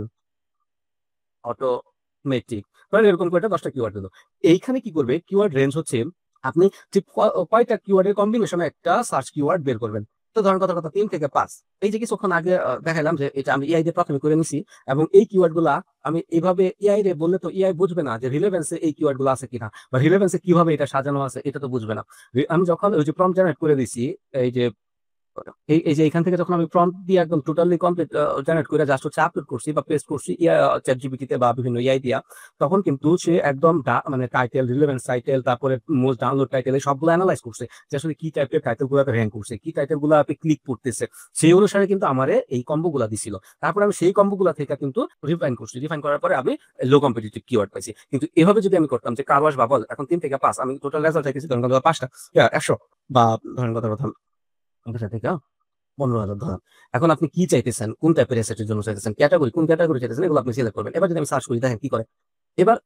S1: অটোমেটিক, ধরেন এরকম করে 10টা কিওয়ার্ড দিল। এইখানে কি করবে, কিওয়ার্ড রেঞ্জ হচ্ছে আপনি ঠিক কয়টা কিওয়ার্ডের কম্বিনেশনে একটা সার্চ কিওয়ার্ড বের করবেন। তো ধরেন কথা 3 থেকে 5, এই যে কিছুক্ষণ আগে দেখালাম যে এটা আমি এআই দিয়ে প্রথমে করে নিছি, এবং এই কিওয়ার্ড গুলা আমি এইভাবে এআই রে বললে তো এআই বুঝবে না যে রিলেভেন্সে এই কিওয়ার্ড গুলো আছে কিনা, বা রিলেভেন্সে কিভাবে এটা সাজানো আছে এটা তো বুঝবে না। আমি যখন ওই যে প্রম্পট জেনারেট করে দিছি, এই যে এই যে এখান থেকে যখন আমি প্রম্পট দিয়ে একদম টোটালি কমপ্লিট জেনারেট করে জাস্ট হচ্ছে আপলোড করছি বা পেস্ট করছি চ্যাট জিপিটিতে বা বিভিন্ন এআই দিয়া, তখন কিন্তু সে একদম মানে টাইটেল, রিলেভেন্স টাইটেল, তারপরে মোস্ট ডাউনলোড টাইটেল, সবগুলো অ্যানালাইজ করছে যে আসলে কি টাইপের টাইটেল গুলোতে র্যাঙ্ক করছে, কি টাইটেল গুলো আপনি ক্লিক করতেছে, সেই অনুসারে কিন্তু আমারে এই কম্বো গুলা দিছিল। তারপর আমি সেই কম্বো গুলা থেকে কিন্তু রিফাইন করছি, রিফাইন করার পরে আমি লো কম্পিটিটিভ কিওয়ার্ড পাইছি। কিন্তু এভাবে যদি আমি করতাম যে কারওয়াশ বাবল, এখন 3 থেকে 5, আমি টোটাল রেজাল্ট চাইতেছি ধরেন 5টা, 100, বা ধরেন কথা 5 থেকে 15,000 ধরেন। এখন আপনি কি চাইতেছেন, কোন টাইপের অ্যাসেটের জন্য চাইতেছেন, ক্যাটাগরি, কোন ক্যাটাগরি চাইতেছেন, এগুলো আপনি সিলেক্ট করবেন। এবার যদি আমি সার্চ করি, দেখেন কি করে। এবার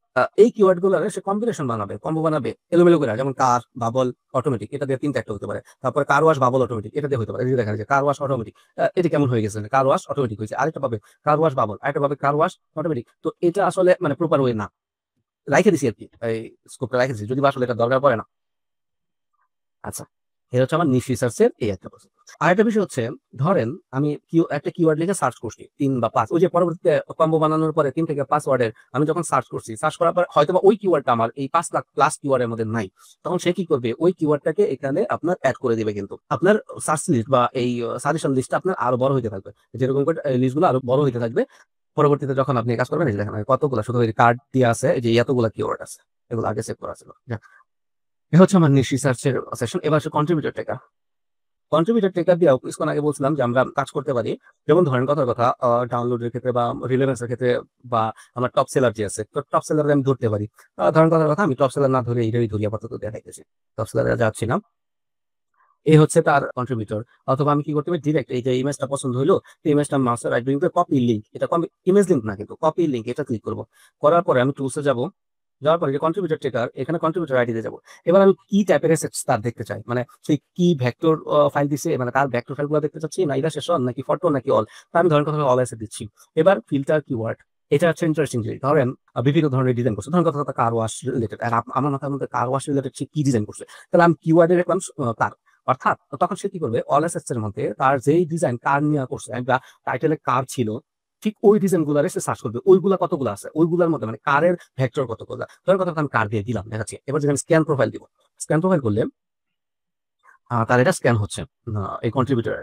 S1: এই কিওয়ার্ড গুলো সে কম্বিনেশন বানাবে, কম্বো বানাবে এলোমেলো করে, যেমন কার বাবল অটোমেটিক, এটা দিয়ে 3টা একটা হতে পারে। তারপরে কার ওয়াশ বাবল অটোমেটিক, এটা দিয়ে হতে পারে। এই যে দেখেন যে কার ওয়াশ অটোমেটিক, এটা কেমন হয়ে গেছে, কার ওয়াশ অটোমেটিক হয়েছে। আরেকটা পাবে কার ওয়াশ বাবল, আরেকটা পাবে কার ওয়াশ অটোমেটিক। তো এটা আসলে মানে প্রপার ওয়ে না, রাইখে দিছি আর কি, এই স্কোপটা রাইখে দিছি, যদি আসলে এটা দরকার পড়ে না। আচ্ছা, এটা হচ্ছে আমার নিশ রিসার্চের এই একটা প্রসেস। আর একটা বিষয় হচ্ছে, ধরেন আমি একটা কিওয়ার্ড লিখে সার্চ করছি 3 বা 5, ওই যে পরবর্তীতে কম্বো বানানোর পরে 3 থেকে 5 ওয়ার্ডের আমি যখন সার্চ করছি, সার্চ করার পর হয়তো ওই কিওয়ার্ডটা আমার এই 5 লাখ প্লাস কিওয়ার্ডের মধ্যে নাই, তখন সে কি করবে, ওই কিওয়ার্ডটাকে এখানে আপনার অ্যাড করে দিবে। কিন্তু আপনার সার্চ লিস্ট বা এই সাজেশন লিস্টটা আপনার আরো বড় হইতে থাকবে, যেরকম করে লিস্টগুলো আরো বড় হইতে থাকবে। পরবর্তীতে যখন আপনি কাজ করবেন, এই যে দেখেন কতগুলো শুধু কার্ড দিয়ে আছে, এই যে এতগুলো কিওয়ার্ড আছে, এগুলো আগে সেভ করা ছিল। এ হচ্ছে আমার নিশ রিসার্চের সেশন। এবার হচ্ছে কন্ট্রিবিউটর টেকার। কন্ট্রিবিউটর টেকার দিয়ে কিছুক্ষণ আগে বলছিলাম যে আমরা কাজ করতে পারি, যেমন ধরেন কথা ডাউনলোডের ক্ষেত্রে বা রিলেভেন্সের ক্ষেত্রে, বা আমার টপ সেলার যে আছে, তো টপ সেলার আমি ধরতে পারি। ধরেন কথা আমি টপ সেলার না ধরে এইটাই ধরি, আপাতত দেখাইতেছি, টপ সেলারে যাচ্ছি না। এই হচ্ছে তার কন্ট্রিবিউটর। অথবা আমি কি করতে পারি, ডিরেক্ট এই যে ইমেজটা পছন্দ হইলো, এই ইমেজটা মাস্টার রাইট করে কপি লিঙ্ক, এটা ইমেজ লিঙ্ক না কিন্তু কপি লিঙ্ক, এটা ক্লিক করবো। করার পরে আমি টুলসে যাবো, যাওয়ার পরে যে কন্ট্রিবিউটর টেকার, এখানে কন্ট্রিবিউটর আইডিতে যাবো। এবার আমি কি টাইপের অ্যাসেটস তার দেখতে চাই, মানে সেই কি ভেক্টর ফাইল দিছে, মানে তার ভেক্টর ফাইলগুলো দেখতে চাচ্ছি, না ইলাস্ট্রেশন নাকি ফটো নাকি অল। তা আমি ধরেন কথা অল অ্যাসেট দিচ্ছি। এবার ফিল্টার কিওয়ার্ড, এটা হচ্ছে ইন্টারেস্টিং জিনিস। ধরেন বিভিন্ন ধরনের ডিজাইন করছে, ধরেন কথা কার ওয়াশ রিলেটেড, আর আমার মাথার মধ্যে কার ওয়াশ রিলেটেড সে কি ডিজাইন করছে, তাহলে আমি কিওয়ার্ডে রাখলাম তার। অর্থাৎ তখন সে কি করবে, অল অ্যাসেটস এর মধ্যে তার যেই ডিজাইন কার নিয়ে করছে, বা টাইটেলে কার ছিল, ঠিক ওই ডিজাইন গুলারে সে সার্চ করবে, ওইগুলা কতগুলো আছে, ওইগুলার মধ্যে মানে কারের ভেক্টর কতগুলো। ধরেন কথা আমি কার দিয়ে দিলাম, দেখাচ্ছি। এবার যদি আমি স্ক্যান প্রোফাইল দিব, স্ক্যান প্রোফাইল করলে তার এটা স্ক্যান হচ্ছে এই কন্ট্রিবিউটর।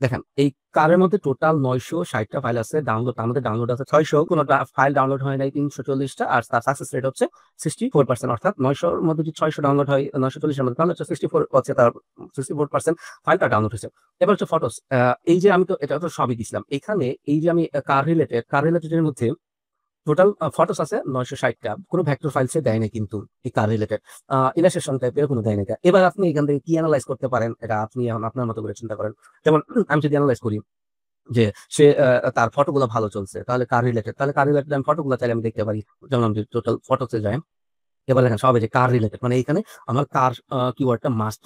S1: দেখেন এই কারের মধ্যে টোটাল 960টা ফাইল আছে ডাউনলোড, তার মধ্যে ডাউনলোড আছে 600, কোন ফাইল ডাউনলোড হয় নাই 340টা, আর তার সাকসেস রেট হচ্ছে 64%। অর্থাৎ 900-র মধ্যে যদি 600 ডাউনলোড হয়, 940-এর মধ্যে, তাহলে হচ্ছে 64 হচ্ছে তার 64% ফাইলটা ডাউনলোড হয়েছে। এবার হচ্ছে ফটোস, এই যে আমি তো এটা তো সবই দিছিলাম এখানে, এই যে আমি কার রিলেটেড এর মধ্যে টোটাল ফটোস আছে 960টা, কোনো ভেক্টর ফাইল সে দেয় না কিন্তু এই কার রিলেটেড, ইলাস্ট্রেশন টাইপের কোনো দেয় না। এবার আপনি এখান থেকে কি অ্যানালাইজ করতে পারেন, এটা আপনি এখন আপনার মতো করে চিন্তা করেন। যেমন আমি যদি অ্যানালাইজ করি, যে সে তার ফটোগুলো ভালো চলছে, তাহলে কার রিলেটেড, তাহলে কার রিলেটেড আমি ফটোগুলো চাইলে আমি দেখতে পারি। যেমন আমি টোটাল ফটোতে যাই, এবার দেখেন সবাই যে কার রিলেটেড, মানে এখানে আমার কার কিওয়ার্ডটা মাস্ট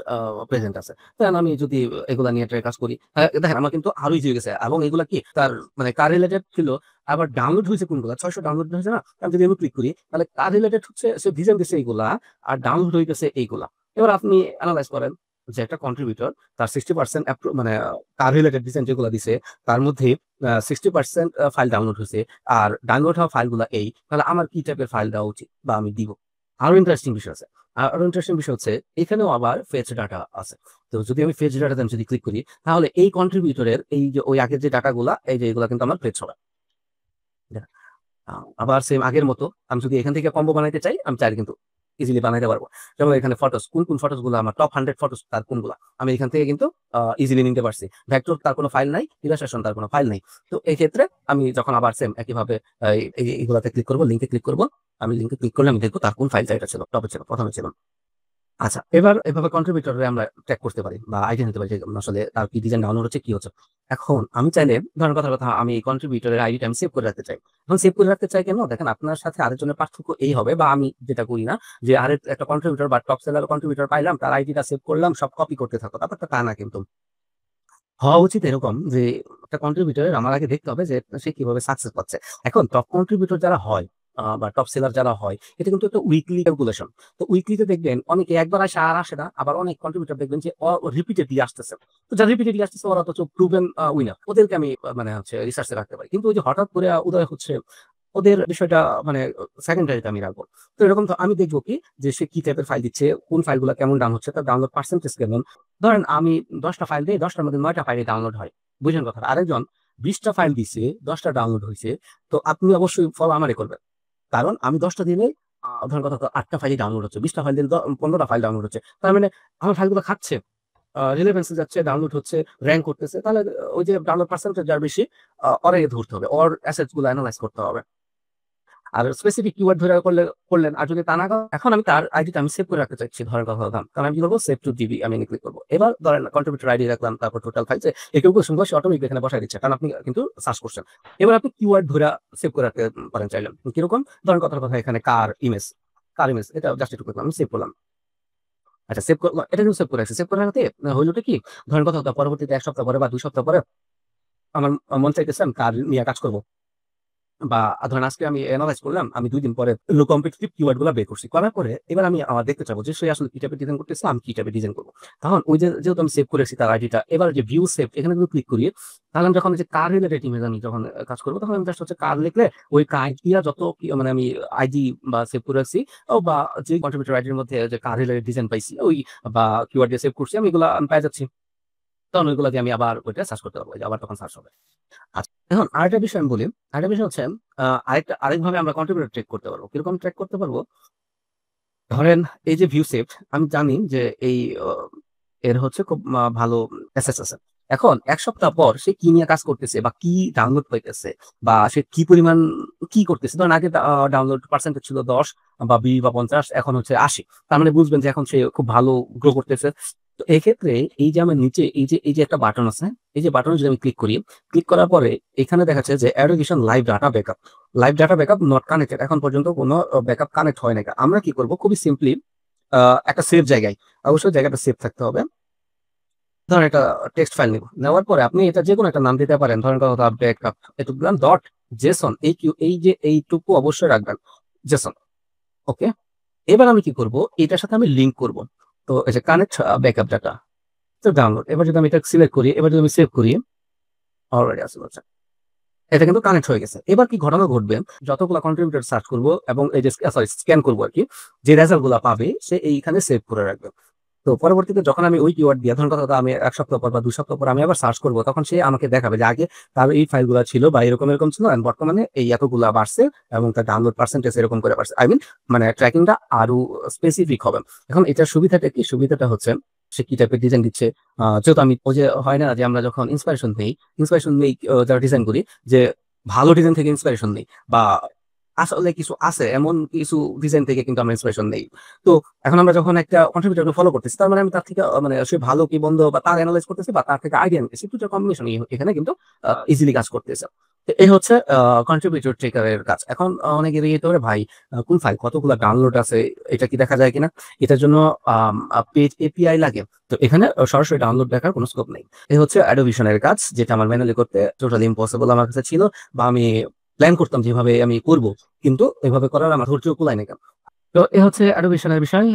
S1: প্রেজেন্ট আছে। তাহলে আমি যদি এগুলা নিয়ে ট্রাই কাজ করি, দেখেন আমার কিন্তু আরো ইজি হয়ে গেছে। এবং এগুলা কি তার মানে কার রিলেটেড ছিল, আবার ডাউনলোড হয়েছে কোনগুলা, 600 ডাউনলোড হয়েছে না, আমি যদি আমি ক্লিক করি তাহলে কার রিলেটেড হচ্ছে সে ডিজাইন দিচ্ছে এইগুলা, আর ডাউনলোড হয়ে গেছে এইগুলা। এবার আপনি অ্যানালাইজ করেন যে একটা কন্ট্রিবিউটর তার 60% মানে কার রিলেটেড ডিজাইন যেগুলো দিছে তার মধ্যে 60% ফাইল ডাউনলোড হয়েছে, আর ডাউনলোড হওয়া ফাইলগুলো এই, তাহলে আমার কি টাইপের ফাইল দেওয়া উচিত বা আমি দিব। আরো ইন্টারেস্টিং বিষয় আছে, আরো ইন্টারেস্টিং বিষয় হচ্ছে এখানেও আবার ফেচ ডাটা আছে। তো যদি আমি ফেচ ডাটাতে যদি ক্লিক করি, তাহলে এই কন্ট্রিবিউটরের এই যে ওই আগের যে ডাটাগুলা, এই যে এগুলা কিন্তু আমার ফেচ হবে। আবার সেম আগের মতো আমি যদি এখান থেকে কম্বো বানাইতে চাই, আমি চাইলে কিন্তু ইজিলি বানাইতে পারবো। যেমন এখানে ফটোস, কোন কোন ফটোস গুলো আমার টপ 100 ফটোস তার কোনগুলা, আমি এখান থেকে কিন্তু ইজিলি নিতে পারছি। ভেক্টর তার কোনো ফাইল নাই, ইলাস্ট্রেশন তার কোনো ফাইল নাই। তো এই ক্ষেত্রে আমি যখন আবার সেম একইভাবে এইগুলাতে ক্লিক করবো, লিঙ্কে ক্লিক করবো, আমি লিঙ্কে ক্লিক করলে আমি দেখবো তার কোন ফাইলটা এটা ছিল, টপে ছিল, প্রথমে ছিল। আচ্ছা, এবার এভাবে কন্ট্রিবিউটরে আমরা ট্র্যাক করতে পারি বা আইডিয়া নিতে পারি যে আসলে তার কি ডিজাইন ডাউনলোড হচ্ছে, কি হচ্ছে। এখন আমি চাইলে ধরেন কথার কথা আমি এই কন্ট্রিবিউটরের আইডিটা আমি সেভ করে রাখতে চাই। এখন সেভ করে রাখতে চাই কেন, দেখেন আপনার সাথে আরেকজনের পার্থক্য এই হবে, বা আমি যেটা করি না, যে আরেক একটা কন্ট্রিবিউটর বা টপ সেলার কন্ট্রিবিউটর পাইলাম, তার আইডিটা সেভ করলাম, সব কপি করতে থাকো, ব্যাপারটা তা না। কিন্তু হওয়া উচিত এরকম যে একটা কন্ট্রিবিউটরের আমার আগে দেখতে হবে যে সে কিভাবে সাকসেস পাচ্ছে। এখন টপ কন্ট্রিবিউটর যারা হয় বা টপ সেলার যারা হয়, এটা কিন্তু একটা উইকলি ক্যালকুলেশন। তো উইকলিতে দেখবেন অনেকে একবার আসে আর আসে না, আবার অনেক কন্ট্রিবিউটর দেখবেন যে রিপিটেডলি আসতেছে। তো যারা রিপিটেডলি আসতেছে ওরা তো প্রুভেন উইনার, ওদেরকে আমি মানে হচ্ছে রিসার্চে রাখতে পারি। কিন্তু ওই যে হঠাৎ করে উদয় হচ্ছে, ওদের বিষয়টা মানে সেকেন্ডারিতে আমি রাখবো। তো এরকম তো আমি দেখবো কি যে সে কি টাইপের ফাইল দিচ্ছে, কোন ফাইলগুলো কেমন ডাউন হচ্ছে, তার ডাউনলোড পার্সেন্টেজ কেমন। ধরেন আমি 10টা ফাইল দিই, 10টার মধ্যে 9টা ফাইলে ডাউনলোড হয়, বুঝেন কথা। আরেকজন 20টা ফাইল দিছে, 10টা ডাউনলোড হয়েছে, তো আপনি অবশ্যই ফলো আমারই করবেন। কারণ আমি 10টা দিলে ধরেন কথা তো 8টা ফাইলই ডাউনলোড হচ্ছে, 20টা ফাইল দিলে 15টা ফাইল ডাউনলোড হচ্ছে, তার মানে আমার ফাইলগুলো খাচ্ছে, রিলেভেন্সে যাচ্ছে, ডাউনলোড হচ্ছে, র্যাঙ্ক করতেছে। তাহলে ওই যে ডাউনলোড পার্সেন্টেজ যার বেশি, ওরে ধরতে হবে, ওর অ্যাসেটস গুলো অ্যানালাইজ করতে হবে। আর স্পেসিফিক কিওয়ার্ড ধরে করলেন। আর যদি তা না করেন, এখন আমি তার আইডিটা আমি সেভ করে রাখতে চাইছি, ধরেন কথা বললাম, কারণ আমি কি করবো, সেভ টু ডিবি আমি ক্লিক করবো। এবার ধরেন কন্ট্রিবিউটর আইডি রাখলাম, তারপর টোটাল ফাইলস একে কোশ্চেন সে অটোমেটিক এখানে বসাই দিচ্ছে, কারণ আপনি কিন্তু সার্চ করছেন। এবার আপনি কিওয়ার্ড ধরে সেভ করে রাখতে পারেন চাইলেন, কিরকম ধরেন কথার কথা এখানে কার ইমেজ এটা জাস্ট একটু করলাম, আমি সেভ করলাম। আচ্ছা, সেভ করলাম, এটা কিন্তু সেভ করে রাখছি। সেভ করে রাখতে হইলোটা কি, ধরেন কথা পরবর্তীতে 1 সপ্তাহ পরে বা 2 সপ্তাহ পরে আমার মন চাইতেছে আমি কার নিয়ে কাজ করবো, বা ধরেন আজকে আমি এনালাইজ করলাম, আমি 2 দিন পরে লো কম্পিটিটিভ কিওয়ার্ড গুলো বের করছি, করার পরে এবার আমি দেখতে চাবো যে সে আসলে কি টাইপের ডিজাইন করতেছে, আমি কি টাইপের ডিজাইন করবো। তখন ওই যে যেহেতু আমি সেভ করেছি তার আইডিটা, এবার যে ভিউ সেভ এখানে যদি ক্লিক করি, তাহলে আমি যখন যে কার রিলেটেড ইমেজ আমি যখন কাজ করবো, তখন আমি জাস্ট হচ্ছে কার লিখলে ওই কার দিয়া যত মানে আমি আইডি বা সেভ করে রাখছি, বা যে কন্ট্রিবিউটর আইডির মধ্যে যে কার রিলেটেড ডিজাইন পাইছি ওই বা কিওয়ার্ড দিয়ে সেভ করছি, আমি এগুলো আমি পাই যাচ্ছি। তখন ওইগুলো দিয়ে আমি আবার ওইটা সার্চ করতে পারবো, আবার তখন সার্চ হবে। আচ্ছা, এখন আরেকটা বিষয় আমি বলি। আরেকটা বিষয় হচ্ছে আরেকভাবে আমরা কন্ট্রিবিউটর ট্র্যাক করতে পারবো। কিরকম ট্র্যাক করতে পারবো, ধরেন এই যে ভিউ সেভ, আমি জানি যে এই এর হচ্ছে খুব ভালো অ্যাসেস আছে। এখন 1 সপ্তাহ পর সে কি নিয়ে কাজ করতেছে বা কি ডাউনলোড পাইতেছে, বা সে কি পরিমাণ কি করতেছে। ধরেন আগে ডাউনলোড পার্সেন্টেজ ছিল 10 বা 20 বা 50, এখন হচ্ছে 80। তার মানে বুঝবেন যে এখন সে খুব ভালো গ্রো করতেছে। তো এই ক্ষেত্রে এই যে আমার নিচে এই যে একটা বাটন আছে, এই যে বাটনে যদি আমি ক্লিক করি, ক্লিক করার পরে এখানে দেখা যাচ্ছে যে aggregation live data backup not connected, এখন পর্যন্ত কোনো ব্যাকআপ কানেক্ট হয় না। আমরা কি করব, খুবই সিম্পলি একটা সেভ জায়গায়, অবশ্যই জায়গাটা সেভ থাকতে হবে। ধরেন একটা টেক্সট ফাইল নিব, নেওয়ার পরে আপনি এটা যে কোনো একটা নাম দিতে পারেন, ধরেন কথা ব্যাকআপ এটুকু ডট জেসন, এই যে এইটুকু অবশ্যই রাখবেন, জেসন। ওকে, এবার আমি কি করব, এটার সাথে আমি লিংক করব। তো এই যে কানেক্ট ব্যাকআপ ডাটা, তো ডাউনলোড। এবার যদি আমি এটা সিলেক্ট করি, এবার যদি আমি সেভ করি, অলরেডি আছে, এটা কিন্তু কানেক্ট হয়ে গেছে। এবার কি ঘটনা ঘটবে, যতগুলো কন্ট্রিবিউটর সার্চ করবো এবং এই যে সরি স্ক্যান করবো আর কি, যে রেজাল্ট গুলা পাবে সে এইখানে সেভ করে রাখবে। তো পরবর্তীতে যখন আমি ওই কিওয়ার্ড দিয়ে, ধরুন কথা আমি 1 সপ্তাহ পর বা 2 সপ্তাহ পর আমি আবার সার্চ করবো, তখন সে আমাকে দেখাবে যে আগে তার এই ফাইলগুলো ছিল বা এরকম এরকম ছিল, and বর্তমানে এই এতগুলা বাড়ছে এবং তার ডাউনলোড পার্সেন্টেজ এরকম করে বাড়ছে। মানে ট্র্যাকিংটা আরো স্পেসিফিক হবে। এখন এটার সুবিধাটা কি, সুবিধাটা হচ্ছে সে কি টাইপের ডিজাইন দিচ্ছে। যেহেতু আমি ওই যে হয় না যে আমরা যখন ইন্সপিরেশন নেই যারা ডিজাইন করি, যে ভালো ডিজাইন থেকে ইন্সপিরেশন নেই, বা আসলে কিছু আছে, এমন কিছু ডিজাইন থেকে কিন্তু আমরা ইন্সপিরেশন নেই। তো এখন আমরা যখন একটা কন্ট্রিবিউটরকে ফলো করতেছি, তার মানে আমি তার থেকে মানে সে ভালো কি মন্দ বা তার এনালাইজ করতেছি বা তার থেকে আইডিয়া নিতেছি, দুটোর কম্বিনেশন এখানে কিন্তু ইজিলি কাজ করতেছে। তো এই হচ্ছে কন্ট্রিবিউটর ট্রেকারের কাজ। এখন অনেকে ইয়ে করে ভাই কোন ফাইল কতগুলো ডাউনলোড আছে, এটা কি দেখা যায় কিনা, এটার জন্য পেজ এপিআই লাগে। তো এখানে সরাসরি ডাউনলোড দেখার কোনো স্কোপ নেই। এই হচ্ছে অ্যাডোবিশনের কাজ, যেটা আমার ম্যানুয়ালি করতে টোটালি ইম্পসিবল আমার কাছে ছিল, বা আমি প্ল্যান করতাম যেভাবে আমি করব, কিন্তু এভাবে করার আমার ধৈর্য কুলায় না কেন। তো এ হচ্ছে অ্যাডোবিশনের বিষয়।